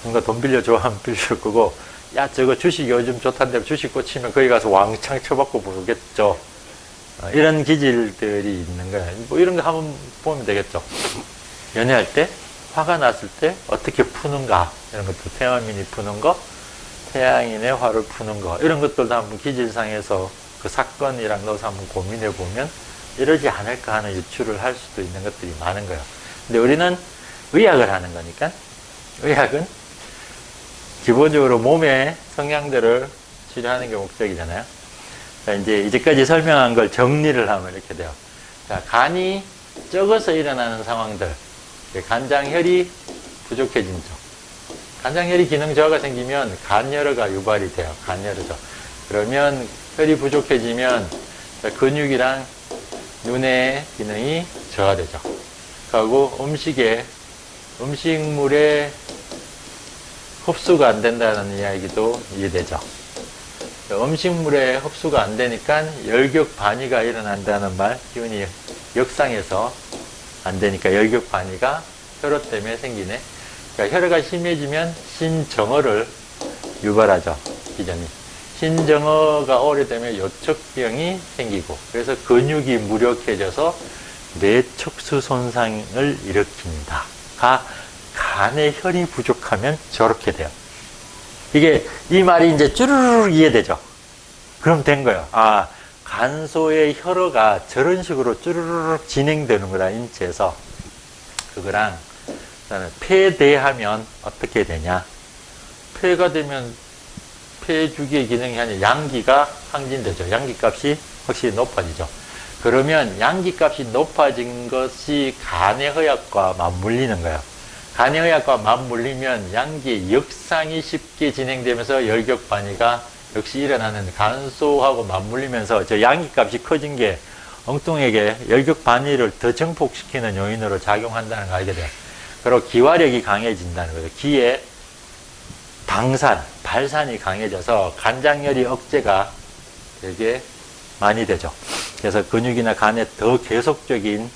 누가 돈 빌려줘 하면 빌려줄 거고, 야 저거 주식 요즘 좋다는데 주식 꽂히면 거기 가서 왕창 쳐받고 부르겠죠. 이런 기질들이 있는 거예요. 뭐 이런 거 한번 보면 되겠죠. 연애할 때, 화가 났을 때 어떻게 푸는가, 이런 것도 태양인이 푸는 거, 태양인의 화를 푸는 거, 이런 것들도 한번 기질상에서 그 사건이랑 넣어서 한번 고민해 보면 이러지 않을까 하는 유추를 할 수도 있는 것들이 많은 거예요. 근데 우리는 의학을 하는 거니까, 의학은 기본적으로 몸의 성향들을 치료하는 게 목적이잖아요. 자, 이제 이제까지 설명한 걸 정리를 하면 이렇게 돼요. 자, 간이 적어서 일어나는 상황들, 간장혈이 부족해진 쪽. 간장혈이 기능 저하가 생기면 간열화가 유발이 돼요. 간열화죠. 그러면 혈이 부족해지면 근육이랑 눈의 기능이 저하되죠. 그리고 음식물에 흡수가 안 된다는 이야기도 이해되죠. 음식물에 흡수가 안 되니까 열격 반이가 일어난다는 말, 기운이 역상해서 안 되니까 열격 반이가 혈호 때문에 생기네. 그러니까 혈호가 심해지면 신정어를 유발하죠. 기전이. 신정어가 오래되면 요척병이 생기고, 그래서 근육이 무력해져서 뇌척수 손상을 일으킨다. 간에 혈이 부족하면 저렇게 돼요. 이 말이 이제 쭈르륵 이해되죠? 그럼 된 거예요. 간소의 혈어가 저런 식으로 쭈르륵 진행되는구나, 인체에서. 그거랑, 폐대하면 어떻게 되냐? 폐가 되면 폐주기의 기능이 아니라 양기가 항진되죠. 양기값이 확실히 높아지죠. 그러면 양기값이 높아진 것이 간의 허약과 맞물리는 거예요. 간의 허약과 맞물리면 양기의 역상이 쉽게 진행되면서 열격반이가 역시 일어나는 간소하고 맞물리면서 저 양기값이 커진 게 엉뚱하게 열격 반이를 더 증폭시키는 요인으로 작용한다는 걸 알게 돼요. 그리고 기화력이 강해진다는 거죠. 기에 당산, 발산이 강해져서 간장열이 억제가 되게 많이 되죠. 그래서 근육이나 간에 더 계속적인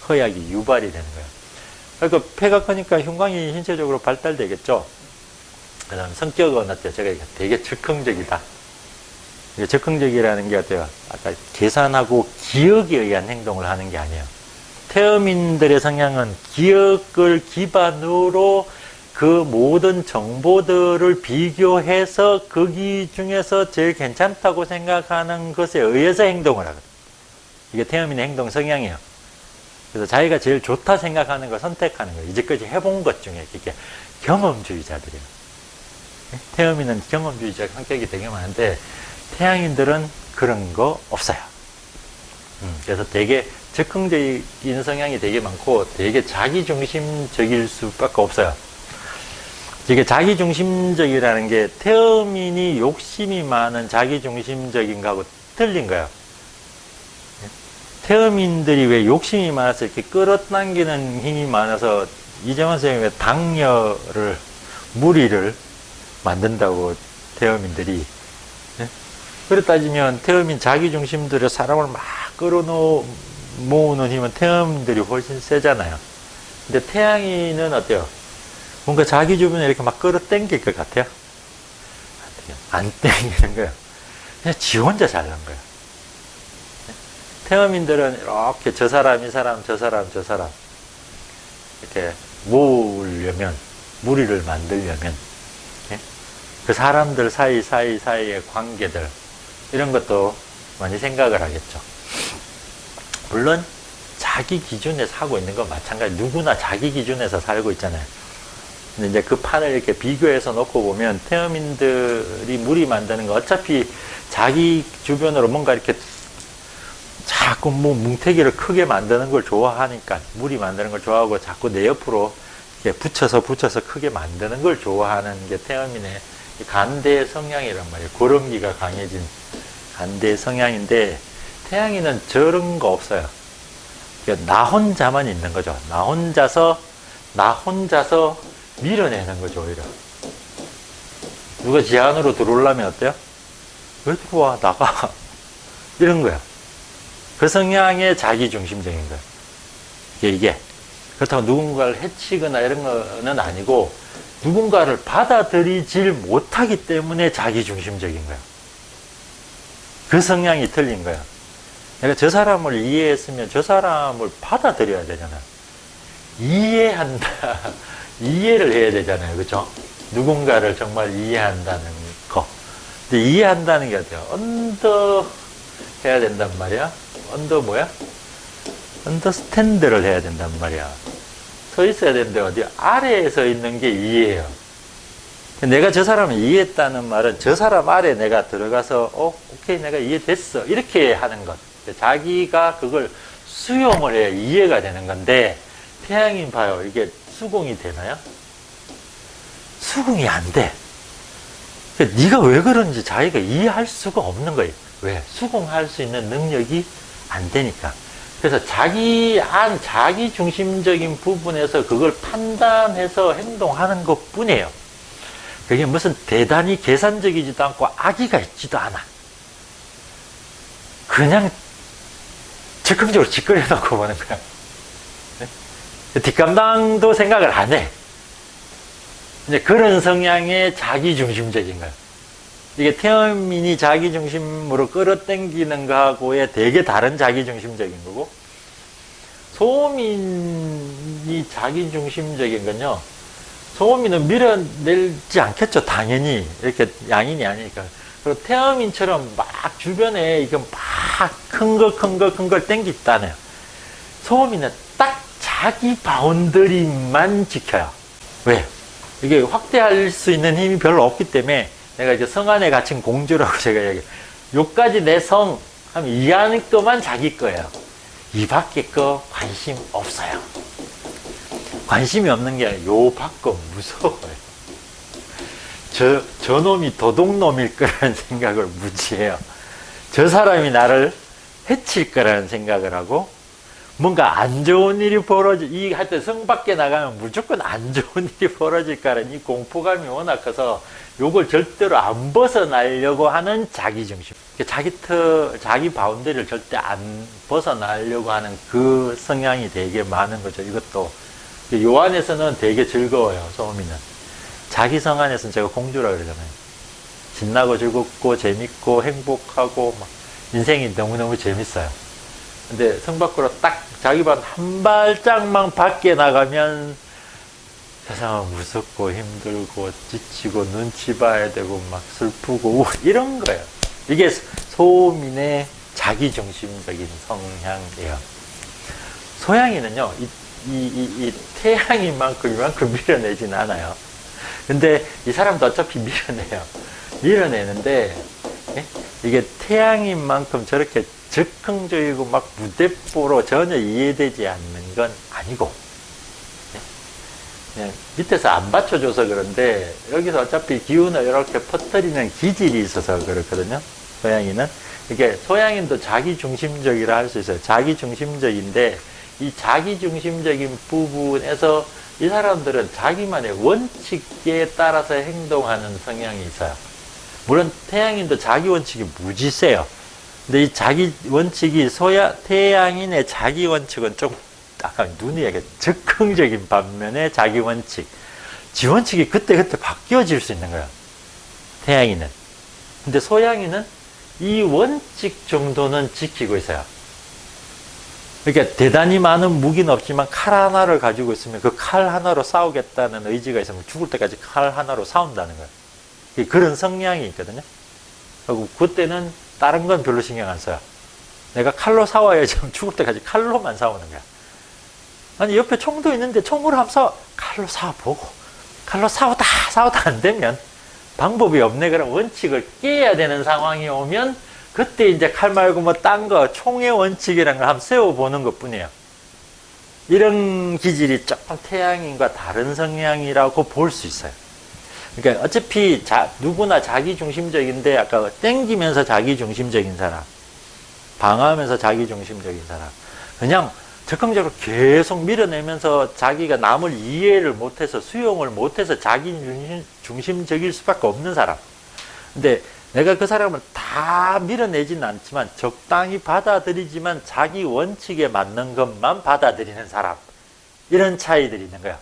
허약이 유발이 되는 거예요. 그러니까 폐가 크니까 흉곽이 신체적으로 발달되겠죠. 그 다음 성격은 어때요? 제가 되게 즉흥적이다. 즉흥적이라는 게 어때요? 아까 계산하고 기억에 의한 행동을 하는 게 아니에요. 태음인들의 성향은 기억을 기반으로 그 모든 정보들을 비교해서 거기 중에서 제일 괜찮다고 생각하는 것에 의해서 행동을 하거든요. 이게 태음인의 행동 성향이에요. 그래서 자기가 제일 좋다 생각하는 걸 선택하는 거예요. 이제까지 해본 것 중에 이게 경험주의자들이에요. 태음인은 경험주의자 성격이 되게 많은데 태양인들은 그런 거 없어요. 그래서 되게 즉흥적인 성향이 되게 많고 되게 자기중심적일 수밖에 없어요. 이게 자기중심적이라는 게 태음인이 욕심이 많은 자기중심적인 거하고 틀린 거예요. 태음인들이 왜 욕심이 많아서 이렇게 끌어당기는 힘이 많아서 이재원 선생님이 왜 당열을, 무리를 만든다고 태음인들이. 그래 따지면 태음인 자기중심들의 사람을 막 끌어모으는 힘은 태음인들이 훨씬 세잖아요. 근데 태양인은 어때요? 뭔가 자기 주변에 이렇게 막 끌어당길 것 같아요? 안 당기는 거예요. 그냥 지 혼자 잘난 거예요. 태음인들은 이렇게 저 사람, 이 사람, 저 사람, 저 사람 이렇게 모으려면, 무리를 만들려면 그 사람들 사이의 관계들 이런 것도 많이 생각을 하겠죠. 물론 자기 기준에서 하고 있는 건 마찬가지. 누구나 자기 기준에서 살고 있잖아요. 근데 이제 그 판을 이렇게 비교해서 놓고 보면 태음인들이 무리 만드는 거 어차피 자기 주변으로 뭔가 이렇게 자꾸 뭐 뭉태기를 크게 만드는 걸 좋아하니까 무리 만드는 걸 좋아하고 자꾸 내 옆으로 이렇게 붙여서 크게 만드는 걸 좋아하는 게 태음인의 간대 성향이란 말이에요. 고름기가 강해진 간대 성향인데 태양인은 저런 거 없어요. 그러니까 나 혼자만 있는 거죠. 나 혼자서 밀어내는 거죠, 오히려. 누가 지 안으로 들어오려면 어때요? 왜 들어와? 나가. 이런 거야. 그 성향의 자기중심적인 거예요. 이게. 그렇다고 누군가를 해치거나 이런 거는 아니고, 누군가를 받아들이질 못하기 때문에 자기중심적인 거예요. 그 성향이 틀린 거예요. 내가 저 사람을 이해했으면 저 사람을 받아들여야 되잖아요. 이해한다. 이해를 해야 되잖아요. 그죠? 누군가를 정말 이해한다는 거. 근데 이해한다는 게 어때요? 언더 해야 된단 말이야? 언더 뭐야? 언더스탠드를 해야 된단 말이야. 서 있어야 되는데 어디 아래에 서 있는 게 이해예요. 내가 저 사람을 이해했다는 말은 저 사람 아래 내가 들어가서 오케이 내가 이해됐어 이렇게 하는 것. 자기가 그걸 수용을 해야 이해가 되는 건데 태양인 봐요. 이게 수긍이 되나요? 수긍이 안 돼. 그러니까 네가 왜 그런지 자기가 이해할 수가 없는 거예요. 왜? 수긍할 수 있는 능력이 안 되니까. 그래서 자기 중심적인 부분에서 그걸 판단해서 행동하는 것 뿐이에요. 그게 무슨 대단히 계산적이지도 않고 악의가 있지도 않아. 그냥 즉흥적으로 짓거려 놓고 보는 거야. 뒷감당도 생각을 안 해. 이제 그런 성향의 자기중심적인 거야. 이게 태음인이 자기중심으로 끌어당기는 거하고의 되게 다른 자기중심적인 거고, 소음인이 자기중심적인 건요, 소음인은 밀어내지 않겠죠, 당연히. 이렇게 양인이 아니니까. 그리고 태음인처럼 막 주변에 이게 막 큰 걸 땡기다네요. 소음인은 딱 자기 바운더리만 지켜요. 왜? 이게 확대할 수 있는 힘이 별로 없기 때문에 내가 이제 성 안에 갇힌 공주라고 제가 얘기해요. 요까지 내 성 하면 이 안에 거만 자기 거예요. 이 밖에 거 관심 없어요. 관심이 없는 게 아니라 요 밖은 무서워요. 저놈이 도둑놈일 거라는 생각을 무지해요. 저 사람이 나를 해칠 거라는 생각을 하고, 뭔가 안 좋은 일이 하여튼 성 밖에 나가면 무조건 안 좋은 일이 벌어질 거라는 이 공포감이 워낙 커서 요걸 절대로 안 벗어나려고 하는 자기중심. 자기 바운더리를 절대 안 벗어나려고 하는 그 성향이 되게 많은 거죠. 이것도. 요 안에서는 되게 즐거워요, 소음이는. 자기 성 안에서는 제가 공주라 그러잖아요. 신나고 즐겁고 재밌고 행복하고 막 인생이 너무너무 재밌어요. 근데 성 밖으로 딱 자기 반 한 발짝만 밖에 나가면 세상은 무섭고 힘들고 지치고 눈치 봐야 되고 막 슬프고 이런 거예요. 이게 소민의 자기중심적인 성향이에요. 소양이는요, 이 태양인만큼 이만큼 밀어내진 않아요. 근데 이 사람도 어차피 밀어내요. 밀어내는데, 이게 태양인 만큼 저렇게 즉흥적이고 막 무대뽀로 전혀 이해되지 않는 건 아니고, 그냥 밑에서 안 받쳐줘서 그런데, 여기서 어차피 기운을 이렇게 퍼뜨리는 기질이 있어서 그렇거든요. 소양인은. 이게 소양인도 자기중심적이라 할 수 있어요. 자기중심적인데, 이 자기중심적인 부분에서 이 사람들은 자기만의 원칙에 따라서 행동하는 성향이 있어요. 물론 태양인도 자기 원칙이 무지 세요. 근데 이 자기 원칙이 태양인의 자기 원칙은 좀 아까 눈이 얘기해 즉흥적인 반면에 자기 원칙, 지 원칙이 그때그때 바뀌어질 수 있는 거야. 태양인은. 근데 소양인은 이 원칙 정도는 지키고 있어요. 그러니까 대단히 많은 무기는 없지만 칼 하나를 가지고 있으면 그 칼 하나로 싸우겠다는 의지가 있으면 죽을 때까지 칼 하나로 싸운다는 거예요. 그런 성향이 있거든요. 그리고 그때는 다른 건 별로 신경 안 써요. 내가 칼로 싸워야지 죽을 때까지 칼로만 싸우는 거야. 아니 옆에 총도 있는데 총으로 한번 싸워. 칼로 싸워보고 칼로 싸우다 안 되면 방법이 없네. 그럼 원칙을 깨야 되는 상황이 오면 그때 이제 칼 말고 뭐 딴 거 총의 원칙이라는 걸 한번 세워보는 것 뿐이에요. 이런 기질이 조금 태양인과 다른 성향이라고 볼 수 있어요. 그러니까 어차피 누구나 자기중심적인데 아까 땡기면서 자기중심적인 사람, 방어하면서 자기중심적인 사람, 그냥 적극적으로 계속 밀어내면서 자기가 남을 이해를 못해서 수용을 못해서 자기중심적일 수밖에 없는 사람. 근데 내가 그 사람을 다 밀어내지는 않지만 적당히 받아들이지만 자기 원칙에 맞는 것만 받아들이는 사람. 이런 차이들이 있는 거야.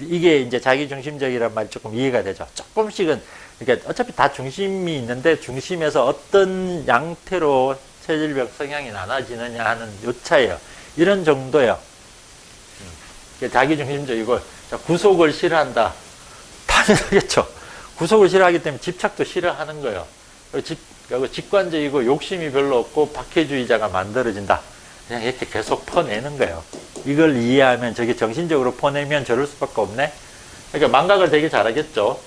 이게 이제 자기중심적이란 말이 조금 이해가 되죠. 조금씩은, 그러니까 어차피 다 중심이 있는데 중심에서 어떤 양태로 체질적 성향이 나눠지느냐 하는 요 차이에요. 이런 정도예요. 자기중심적이고, 구속을 싫어한다. 당연하겠죠. 구속을 싫어하기 때문에 집착도 싫어하는 거예요. 그리고 직관적이고 욕심이 별로 없고 박해주의자가 만들어진다. 그냥 이렇게 계속 퍼내는 거예요. 이걸 이해하면 저게 정신적으로 퍼내면 저럴 수밖에 없네. 그러니까 망각을 되게 잘하겠죠.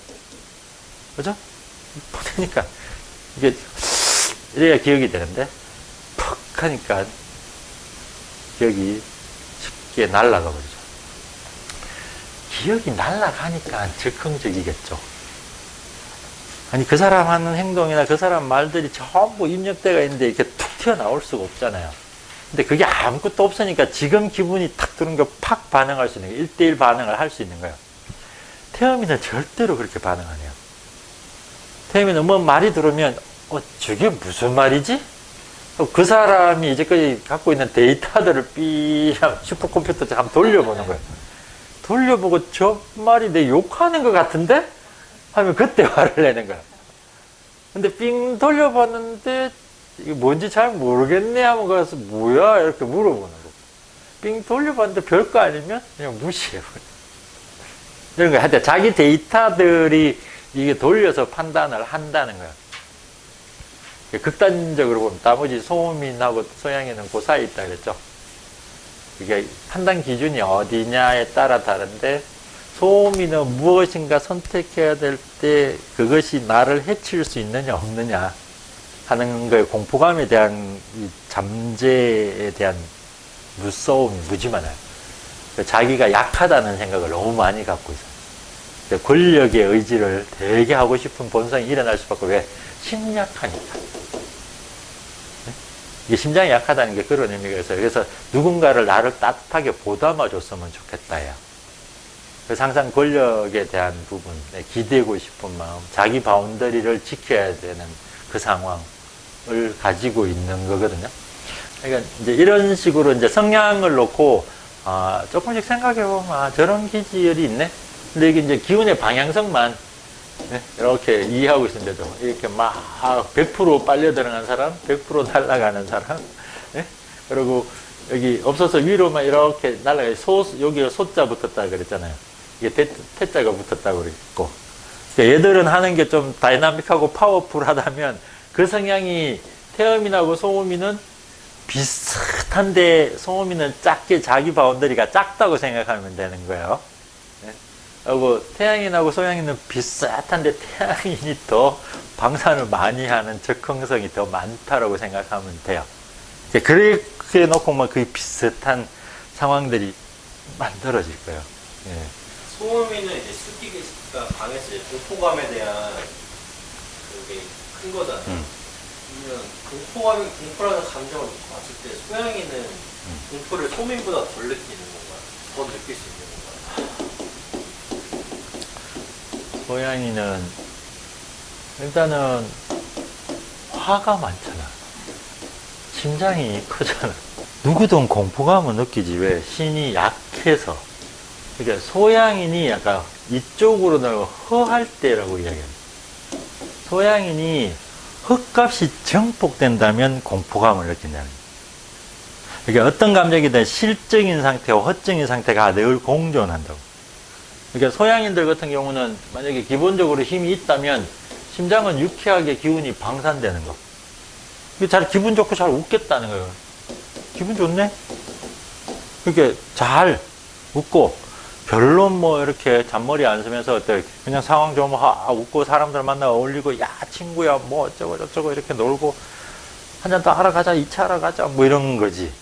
그죠? 퍼내니까 이게 이래야 기억이 되는데 퍽 하니까 기억이 쉽게 날아가 버리죠. 기억이 날아가니까 즉흥적이겠죠. 아니 그 사람 하는 행동이나 그 사람 말들이 전부 입력대가 있는데 이렇게 툭 튀어나올 수가 없잖아요. 근데 그게 아무것도 없으니까 지금 기분이 탁 드는 거 팍 반응할 수 있는 거예요. 1대1 반응을 할 수 있는 거예요. 태음이는 절대로 그렇게 반응 안 해요. 태음이는 뭐 말이 들으면 저게 무슨 말이지? 그 사람이 이제까지 갖고 있는 데이터들을 슈퍼컴퓨터처럼 한번 돌려보는 거예요. 돌려보고 저 말이 내 욕하는 것 같은데? 하면 그때 화를 내는 거야. 근데 삥 돌려봤는데 이게 뭔지 잘 모르겠네 하면 가서 뭐야 이렇게 물어보는 거. 삥 돌려봤는데 별거 아니면 그냥 무시해버려. 이런 거 하여튼 자기 데이터들이 이게 돌려서 판단을 한다는 거야. 극단적으로 보면 나머지 소음인하고 소양이는 그 사이에 있다 그랬죠. 이게 판단 기준이 어디냐에 따라 다른데 소음인은 무엇인가 선택해야 될 때 그것이 나를 해칠 수 있느냐 없느냐 하는 거에 공포감에 대한 이 잠재에 대한 무서움이 무지 많아요. 자기가 약하다는 생각을 너무 많이 갖고 있어요. 권력의 의지를 되게 하고 싶은 본성이 일어날 수밖에. 왜? 심리 약하니까. 이게 심장이 약하다는 게 그런 의미가 있어요. 그래서 누군가를 나를 따뜻하게 보담아 줬으면 좋겠다요. 그래서 항상 권력에 대한 부분에 기대고 싶은 마음, 자기 바운더리를 지켜야 되는 그 상황을 가지고 있는 거거든요. 그러니까 이제 이런 식으로 이제 성향을 놓고 조금씩 생각해 보면 저런 기질이 있네. 근데 이게 이제 기운의 방향성만 이렇게 이해하고 있으면 되죠. 이렇게 막 100% 빨려 들어간 사람, 100% 날아가는 사람, 그리고 여기 없어서 위로만 이렇게 날아가요. 여기가 소자 붙었다 그랬잖아요. 이게 태자가 붙었다고 그랬고. 그러니까 얘들은 하는 게 좀 다이나믹하고 파워풀하다면 그 성향이 태음인하고 소음인은 비슷한데 소음인은 작게 자기 바운더리가 작다고 생각하면 되는 거예요. 그리고 태양인하고 소양인은 비슷한데 태양인이 더 방산을 많이 하는 적응성이 더 많다라고 생각하면 돼요. 그렇게 놓고 뭐 그 비슷한 상황들이 만들어질 거예요. 예. 소음이는 이제 수기가 강했을 때 공포감에 대한 그게 큰 거잖아요. 그러면 공포라는 감정을 봤을 때 소양이는 공포를 소민보다 덜 느끼는 건가요? 더 느낄 수 있는 건가요? 소양이는 일단은 화가 많잖아. 심장이 크잖아. 누구든 공포감을 느끼지. 왜? 신이 약해서. 그러니까 소양인이 약간 이쪽으로는 허할 때라고 이야기합니다. 소양인이 흙값이 증폭된다면 공포감을 느낀다는 거예요. 그러니까 어떤 감정이든 실적인 상태와 허적인 상태가 늘 공존한다고. 그러니까 소양인들 같은 경우는 만약에 기본적으로 힘이 있다면 심장은 유쾌하게 기운이 방산되는 거. 기분 좋고 잘 웃겠다는 거예요. 기분 좋네? 그러니까 잘 웃고, 별로 뭐 이렇게 잔머리 안 쓰면서 그냥 상황 좀 웃고 사람들 만나 어울리고, 야, 친구야, 뭐 어쩌고 저쩌고 이렇게 놀고, 한 잔 더 하러 가자, 2차 하러 가자, 뭐 이런 거지.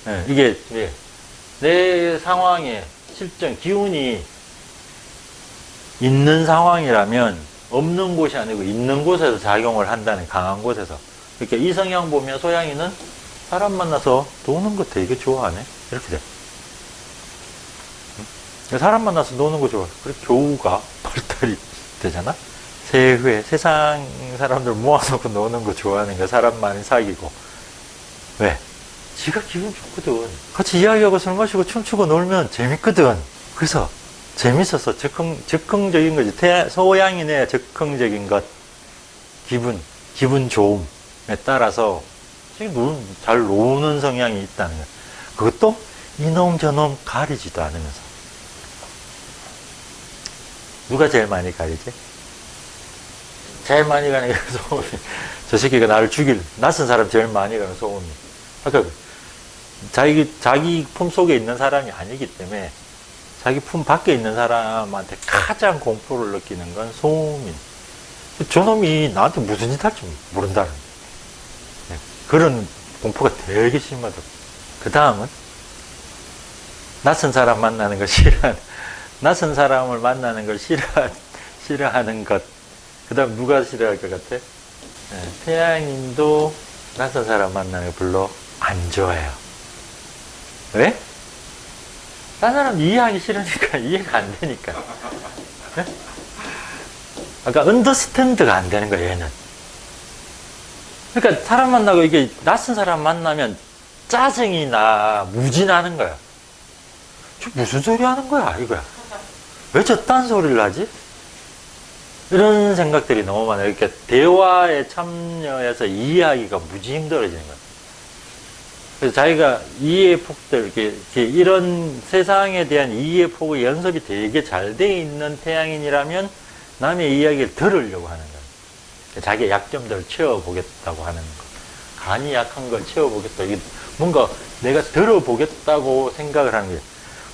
네, 이게, 내 상황에 실정, 기운이 있는 상황이라면 없는 곳이 아니고 있는 곳에서 작용을 한다는, 강한 곳에서. 그러니까 이 성향 보면 소양이는 사람 만나서 노는 거 되게 좋아하네. 이렇게 돼. 사람 만나서 노는 거 좋아. 그래, 교우가 발달이 되잖아? 세회, 세상 사람들 모아놓고 노는 거 좋아하는 거야. 사람 많이 사귀고. 왜? 지가 기분 좋거든. 같이 이야기하고 술 마시고 춤추고 놀면 재밌거든. 그래서 재밌어서 적극적인 거지. 소양인의 적극적인 것, 기분 좋음에 따라서 잘 노는 성향이 있다는 거야. 그것도 이놈 저놈 가리지도 않으면서. 누가 제일 많이 가리지? 제일 많이 가는 게 소음이. 저 새끼가 나를 낯선 사람 제일 많이 가는 소음이. 아까 자기 품 속에 있는 사람이 아니기 때문에 자기 품 밖에 있는 사람한테 가장 공포를 느끼는 건 소음인. 저놈이 나한테 무슨 짓 할지 모른다는 그런 공포가 되게 심하다고. 그 다음은 낯선 사람 만나는 걸 낯선 사람을 만나는 걸 싫어하는 것. 그 다음 누가 싫어할 것 같아? 태양인도 낯선 사람 만나는 거 별로 안 좋아해요. 왜? 딴 사람 이해하기 싫으니까, 이해가 안 되니까. 그러니까 언더스탠드가 안 되는 거야, 얘는. 그러니까 사람 만나고 이게 낯선 사람 만나면 짜증이 무진하는 거야. 저 무슨 소리 하는 거야, 이거야. 왜 저 딴 소리를 하지? 이런 생각들이 너무 많아요. 이렇게 대화에 참여해서 이해하기가 무지 힘들어지는 거야. 그래서 자기가 이해의 폭들, 이런 세상에 대한 이해의 폭의 연습이 되게 잘 돼 있는 태양인이라면 남의 이야기를 들으려고 하는 거예요. 자기의 약점들을 채워보겠다고 하는 거. 간이 약한 걸 채워보겠다. 이게 뭔가 내가 들어보겠다고 생각을 하는 거예요.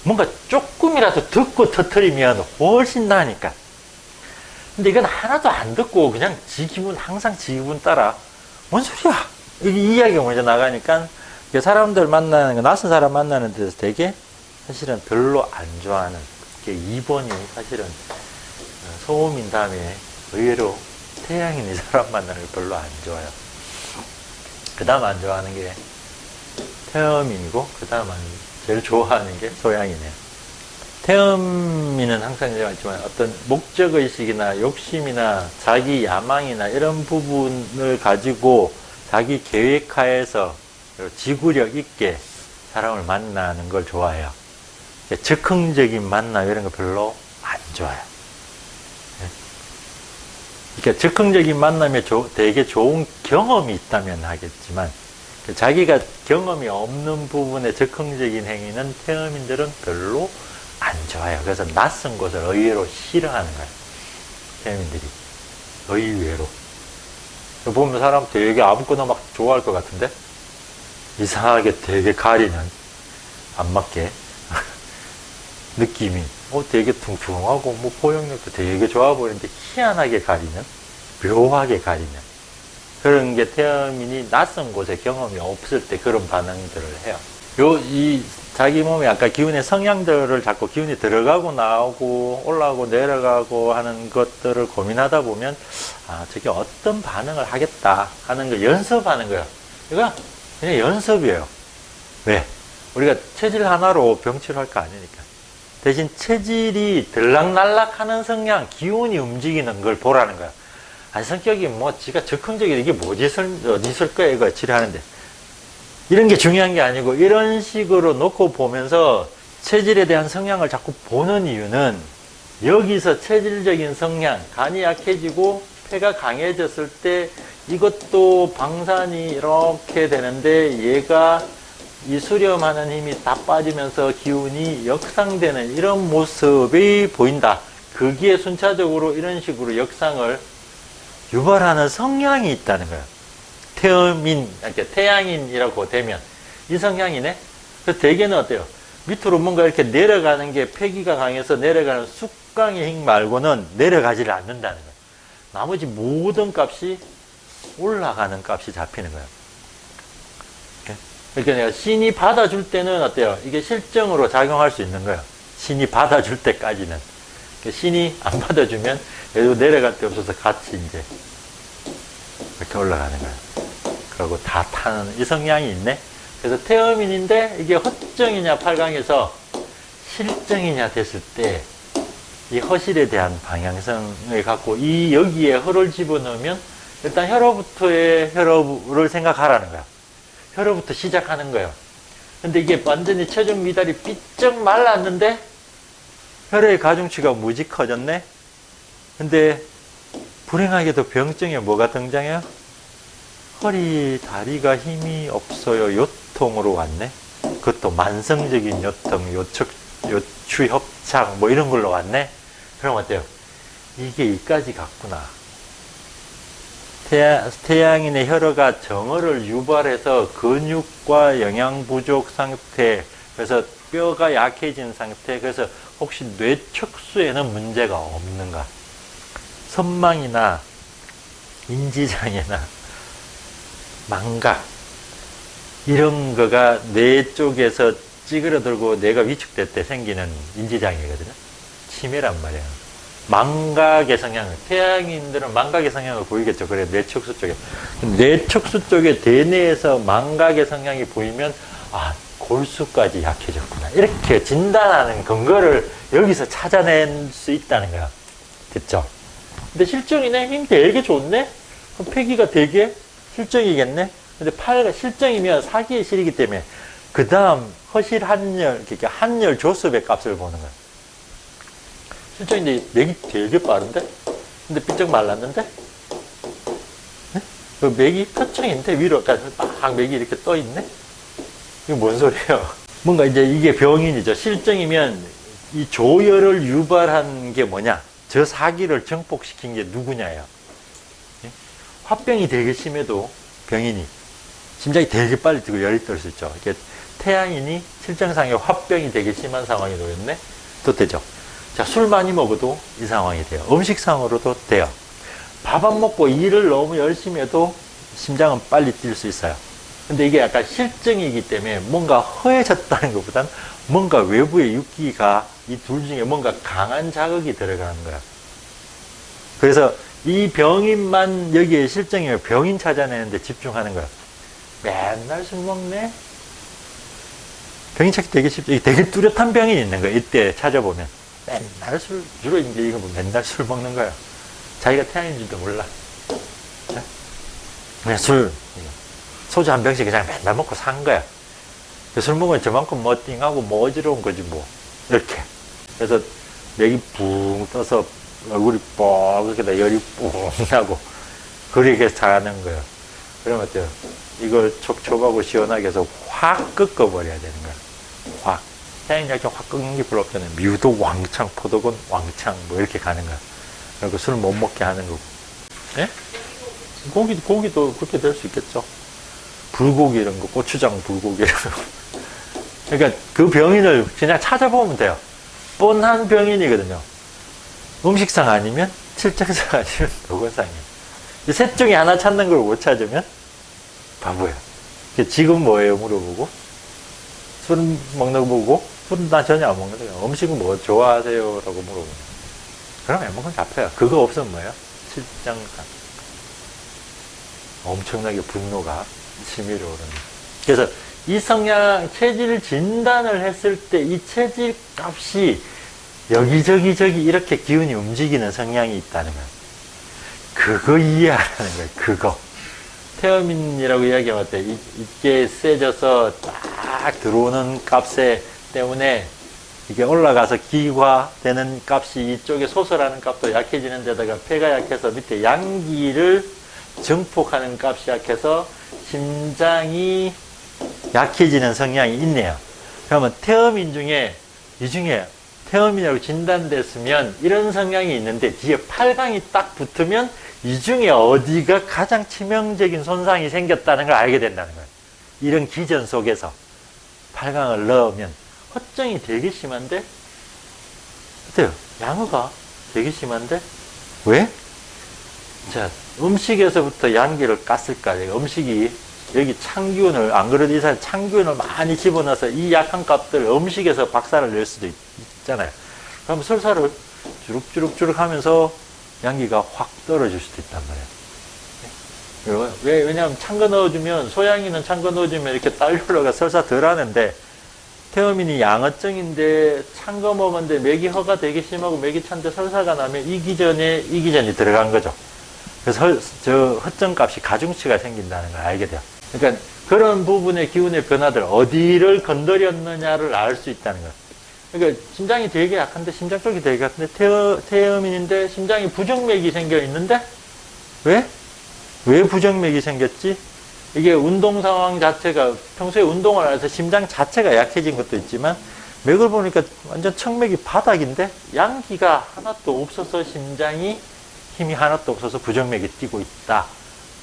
뭔가 조금이라도 듣고 터뜨리면 훨씬 나으니까. 근데 이건 하나도 안 듣고 그냥 항상 지 기분 따라. 뭔 소리야? 이 이야기가 먼저 나가니까 사람들 만나는 거, 낯선 사람 만나는 데서 되게 사실은 별로 안 좋아하는 이게 2번이 사실은 소음인 다음에 의외로 태양인이 사람 만나는 걸 별로 안 좋아해요. 그 다음 안 좋아하는 게 태음인이고, 그 다음 제일 좋아하는 게 소양이네요. 태음인은 항상 얘기했지만 어떤 목적의식이나 욕심이나 자기 야망이나 이런 부분을 가지고 자기 계획하에서 지구력 있게 사람을 만나는 걸 좋아해요. 즉흥적인 만남 이런 거 별로 안 좋아해요. 그러니까 즉흥적인 만남에 되게 좋은 경험이 있다면 하겠지만 자기가 경험이 없는 부분의 즉흥적인 행위는 태음인들은 별로 안 좋아해요. 그래서 낯선 곳을 의외로 싫어하는 거예요. 태음인들이. 의외로. 보면 사람 되게 아무거나 막 좋아할 것 같은데 이상하게 되게 가리는, 안 맞게 느낌이 되게 퉁퉁하고 뭐 포용력도 되게 좋아 보이는데 희한하게 가리는, 묘하게 가리는 그런 게 태음인이 낯선 곳에 경험이 없을 때 그런 반응들을 해요. 이 자기 몸에 아까 기운의 성향들을 자꾸 기운이 들어가고 나오고 올라가고 내려가고 하는 것들을 고민하다 보면 저게 어떤 반응을 하겠다 하는 걸 연습하는 거예요. 이거 그냥 연습이에요. 왜? 우리가 체질 하나로 병치료할 거 아니니까. 대신 체질이 들락날락하는 성향, 기운이 움직이는 걸 보라는 거야. 성격이 지가 즉흥적인 이게 뭐지 어디 있을 거야 이거 치료하는데. 이런 게 중요한 게 아니고 이런 식으로 놓고 보면서 체질에 대한 성향을 자꾸 보는 이유는 여기서 체질적인 성향, 간이 약해지고 폐가 강해졌을 때 이것도 방산이 이렇게 되는데 얘가 이 수렴하는 힘이 다 빠지면서 기운이 역상되는 이런 모습이 보인다. 거기에 순차적으로 이런 식으로 역상을 유발하는 성향이 있다는 거예요. 태음인, 태양인이라고 되면 이 성향이네? 그래서 대개는 어때요? 밑으로 뭔가 이렇게 내려가는 게 폐기가 강해서 내려가는 숙강의 힘 말고는 내려가지를 않는다는 거예요. 나머지 모든 값이 올라가는 값이 잡히는 거예요. 그러니까 내가 신이 받아줄 때는 어때요? 이게 실정으로 작용할 수 있는 거예요. 신이 받아줄 때까지는. 신이 안 받아주면 얘도 내려갈 데 없어서 같이 이제 이렇게 올라가는 거예요. 그리고 다 타는 이 성향이 있네. 그래서 태음인인데 이게 허정이냐 8강에서 실정이냐 됐을 때 이 허실에 대한 방향성을 갖고 이 여기에 허를 집어넣으면 일단 혈어부터의 혈어를 생각하라는 거야. 혈어부터 시작하는 거예요. 근데 이게 완전히 체중 미달이 삐쩍 말랐는데 혈의 가중치가 무지 커졌네. 근데 불행하게도 병증에 뭐가 등장해요? 허리, 다리가 힘이 없어요. 요통으로 왔네. 그것도 만성적인 요통, 요추 협착 뭐 이런 걸로 왔네. 그럼 어때요? 이게 이까지 갔구나. 태양인의 혈어가 정어를 유발해서 근육과 영양 부족 상태, 그래서 뼈가 약해진 상태, 그래서 혹시 뇌척수에는 문제가 없는가? 선망이나 인지장애나 망각 이런 거가 뇌 쪽에서 찌그러들고 뇌가 위축될 때 생기는 인지장애거든요. 치매란 말이에요. 망각의 성향을, 태양인들은 망각의 성향을 보이겠죠. 그래, 뇌척수 쪽에. 뇌척수 쪽에 대뇌에서 망각의 성향이 보이면, 골수까지 약해졌구나. 이렇게 진단하는 근거를 여기서 찾아낼 수 있다는 거야. 됐죠? 근데 실정이네? 힘 되게 좋네? 그럼 폐기가 되게 실정이겠네? 근데 실정이면 사기의 실이기 때문에, 그 다음 허실 한열, 그러니까 한열 조습의 값을 보는 거야. 실정인데 맥이 되게 빠른데? 근데 삐쩍 말랐는데? 네? 그 맥이 표층인데 위로 막 맥이 이렇게 떠 있네? 이게 뭔 소리예요? 뭔가 이제 이게 병인이죠. 실정이면 이 조혈을 유발한 게 뭐냐? 저 사기를 정복시킨 게 누구냐예요. 예? 화병이 되게 심해도 병인이 심장이 되게 빨리 뛰고 열이 떨 수 있죠. 이게 태양인이 실정상의 화병이 되게 심한 상황이 놓였네? 또 되죠. 자, 술 많이 먹어도 이 상황이 돼요. 음식상으로도 돼요. 밥 안 먹고 일을 너무 열심히 해도 심장은 빨리 뛸 수 있어요. 근데 이게 약간 실증이기 때문에 뭔가 허해졌다는 것보단 뭔가 외부의 육기가 이 둘 중에 뭔가 강한 자극이 들어가는 거야. 그래서 이 병인만 여기에 실정이면 병인 찾아내는데 집중하는 거야. 맨날 술 먹네? 병인 찾기 되게 쉽죠. 이게 되게 뚜렷한 병이 있는 거야. 이때 찾아보면. 맨날 술, 주로 이제 이거 뭐 맨날 술 먹는 거야. 자기가 태양인 줄도 몰라. 자, 그냥 술, 소주 한 병씩 그냥 맨날 먹고 산 거야. 술 먹으면 저만큼 뭐 띵하고 뭐 어지러운 거지 뭐. 이렇게. 그래서 맥이 붕 떠서 얼굴이 뻐근하게 열이 뿡 나고 그렇게 자는 거예요. 그러면 어때요? 이걸 촉촉하고 시원하게 해서 확 꺾어버려야 되는 거야. 확. 태양약좀 확 꺾는 게 별로 없잖아요. 미우도 왕창, 포도건 왕창 뭐 이렇게 가는 거야. 그리고 술 못 먹게 하는 거고. 예? 고기도 그렇게 될 수 있겠죠. 불고기 이런 거, 고추장 불고기 이런 거. 그러니까 그 병인을 그냥 찾아보면 돼요. 뻔한 병인이거든요. 음식상 아니면 칠정상 아니면 노건상이에요. 이 셋 중에 하나 찾는 걸 못 찾으면 바보야. 지금 뭐예요? 물어보고 술 먹는 거 보고 술은 나 전혀 안 먹는 거예요. 음식은 뭐 좋아하세요? 라고 물어보면 그럼 웬만큼 잡혀요. 그거 없으면 뭐예요? 칠정상. 엄청나게 분노가 치밀어 오르는. 그래서 이 성향 체질 진단을 했을 때 이 체질 값이 여기저기 이렇게 기운이 움직이는 성향이 있다는 거예요. 그거 이해하라는 거예요. 그거. 태어민이라고 이야기할 때 이게 세져서 딱 들어오는 값에 때문에 이게 올라가서 기화되는 값이 이쪽에 소설하는 값도 약해지는 데다가 폐가 약해서 밑에 양기를 증폭하는 값이 약해서 심장이 약해지는 성향이 있네요. 그러면 태어민 중에 이 중에 태어민이라고 진단됐으면 이런 성향이 있는데 뒤에 8강이 딱 붙으면 이 중에 어디가 가장 치명적인 손상이 생겼다는 걸 알게 된다는 거예요. 이런 기전 속에서 8강을 넣으면 허정이 되게 심한데 어때요? 양어가 되게 심한데 왜? 자, 음식에서부터 양기를 깠을까? 음식이 여기 찬기운을 안 그래도 이 사람 찬기운을 많이 집어넣어서 이 약한 값들 음식에서 박살을 낼 수도 있잖아요. 그럼 설사를 주룩주룩 하면서 양기가 확 떨어질 수도 있단 말이에요. 왜냐하면 찬 거 넣어주면 소양이는 찬 거 넣어주면 이렇게 딸려 올라가 설사 덜 하는데 태어민이 양어증인데 찬 거 먹었는데 맥이 허가 되게 심하고 맥이 찬데 설사가 나면 이 기전이 들어간 거죠. 그래서 저 허점값이 가중치가 생긴다는 걸 알게 돼요. 그러니까 그런 부분의 기운의 변화들 어디를 건드렸느냐를 알 수 있다는 거예요. 그러니까 심장이 되게 약한데 심장 쪽이 되게 약한데 태음인인데 심장이 부정맥이 생겨 있는데 왜? 왜 부정맥이 생겼지? 이게 운동 상황 자체가 평소에 운동을 안 해서 심장 자체가 약해진 것도 있지만 맥을 보니까 완전 척맥이 바닥인데 양기가 하나도 없어서 심장이 힘이 하나도 없어서 부정맥이 뛰고 있다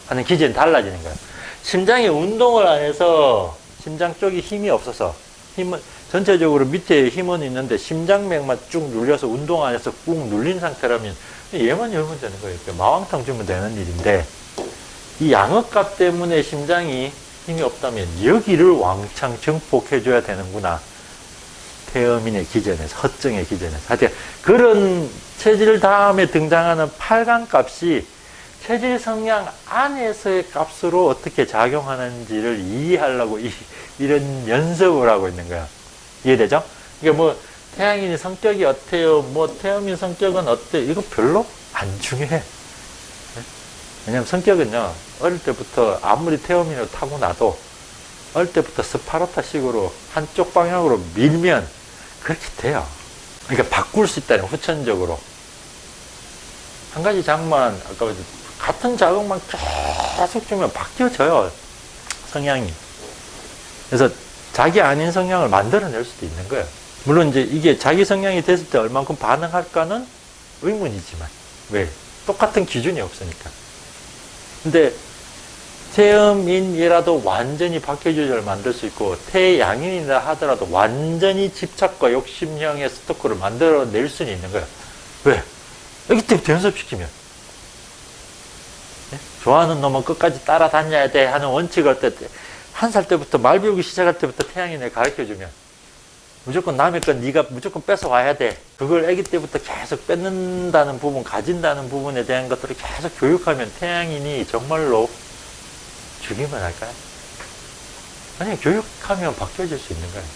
하는 기전이 달라지는 거예요. 심장이 운동을 안 해서 심장 쪽이 힘이 없어서 힘은 전체적으로 밑에 힘은 있는데 심장맥만 쭉 눌려서 운동 안 해서 꾹 눌린 상태라면 얘만 열면 되는 거예요. 마왕탕 주면 되는 일인데 이 양어값 때문에 심장이 힘이 없다면 여기를 왕창 증폭해줘야 되는구나. 태어민의 기전에서, 허증의 기전에서. 하여튼 그런 체질 다음에 등장하는 8강 값이 체질 성향 안에서의 값으로 어떻게 작용하는지를 이해하려고 이런 연습을 하고 있는 거야. 이해되죠? 그러니까 뭐 태양인이 성격이 어때요? 뭐 태어민 성격은 어때요? 이거 별로 안 중요해. 왜냐면 성격은요, 어릴 때부터 아무리 태어민으로 타고나도 어릴 때부터 스파르타식으로 한쪽 방향으로 밀면 그렇게 돼요. 그러니까 바꿀 수 있다는 후천적으로. 한 가지 장만, 아까 같은 자극만 계속 주면 바뀌어져요. 성향이. 그래서 자기 아닌 성향을 만들어낼 수도 있는 거예요. 물론 이제 이게 자기 성향이 됐을 때 얼만큼 반응할까는 의문이지만. 왜? 똑같은 기준이 없으니까. 근데 태음인이라도 완전히 박해주저를 만들 수 있고 태양인이라 하더라도 완전히 집착과 욕심형의 스토커를 만들어낼 수는 있는 거예요. 왜? 여기 때부터 연습시키면 좋아하는 놈은 끝까지 따라다녀야 돼 하는 원칙을 한 살 때부터 말 배우기 시작할 때부터 태양인을 가르쳐주면 무조건 남의 건 네가 무조건 뺏어와야 돼. 그걸 아기 때부터 계속 뺏는다는 부분, 가진다는 부분에 대한 것들을 계속 교육하면 태양인이 정말로 죽이면 할까요? 아니, 교육하면 바뀌어질 수 있는 거예요.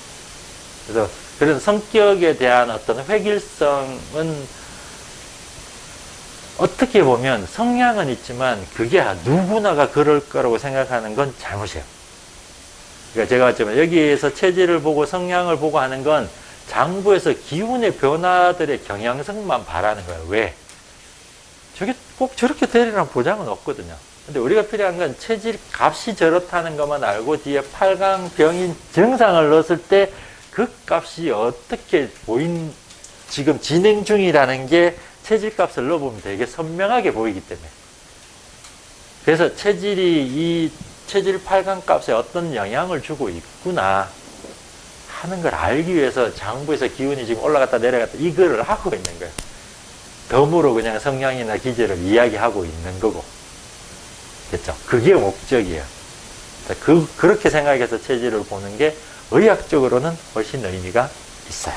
그래서 그런 성격에 대한 어떤 획일성은 어떻게 보면 성향은 있지만 그게 누구나가 그럴 거라고 생각하는 건 잘못이에요. 그러니까 제가 봤지만 여기에서 체질을 보고 성향을 보고 하는 건 장부에서 기운의 변화들의 경향성만 바라는 거예요. 왜? 저게 꼭 저렇게 되리라는 보장은 없거든요. 근데 우리가 필요한 건 체질 값이 저렇다는 것만 알고 뒤에 8강 병인 정상을 넣었을 때 그 값이 어떻게 지금 진행 중이라는 게 체질 값을 넣어보면 되게 선명하게 보이기 때문에. 그래서 이 체질 8강 값에 어떤 영향을 주고 있구나 하는 걸 알기 위해서 장부에서 기운이 지금 올라갔다 내려갔다 이거를 하고 있는 거예요. 덤으로 그냥 성향이나 기질을 이야기하고 있는 거고. 됐죠? 그게 목적이에요. 그렇게 생각해서 체질을 보는 게 의학적으로는 훨씬 의미가 있어요.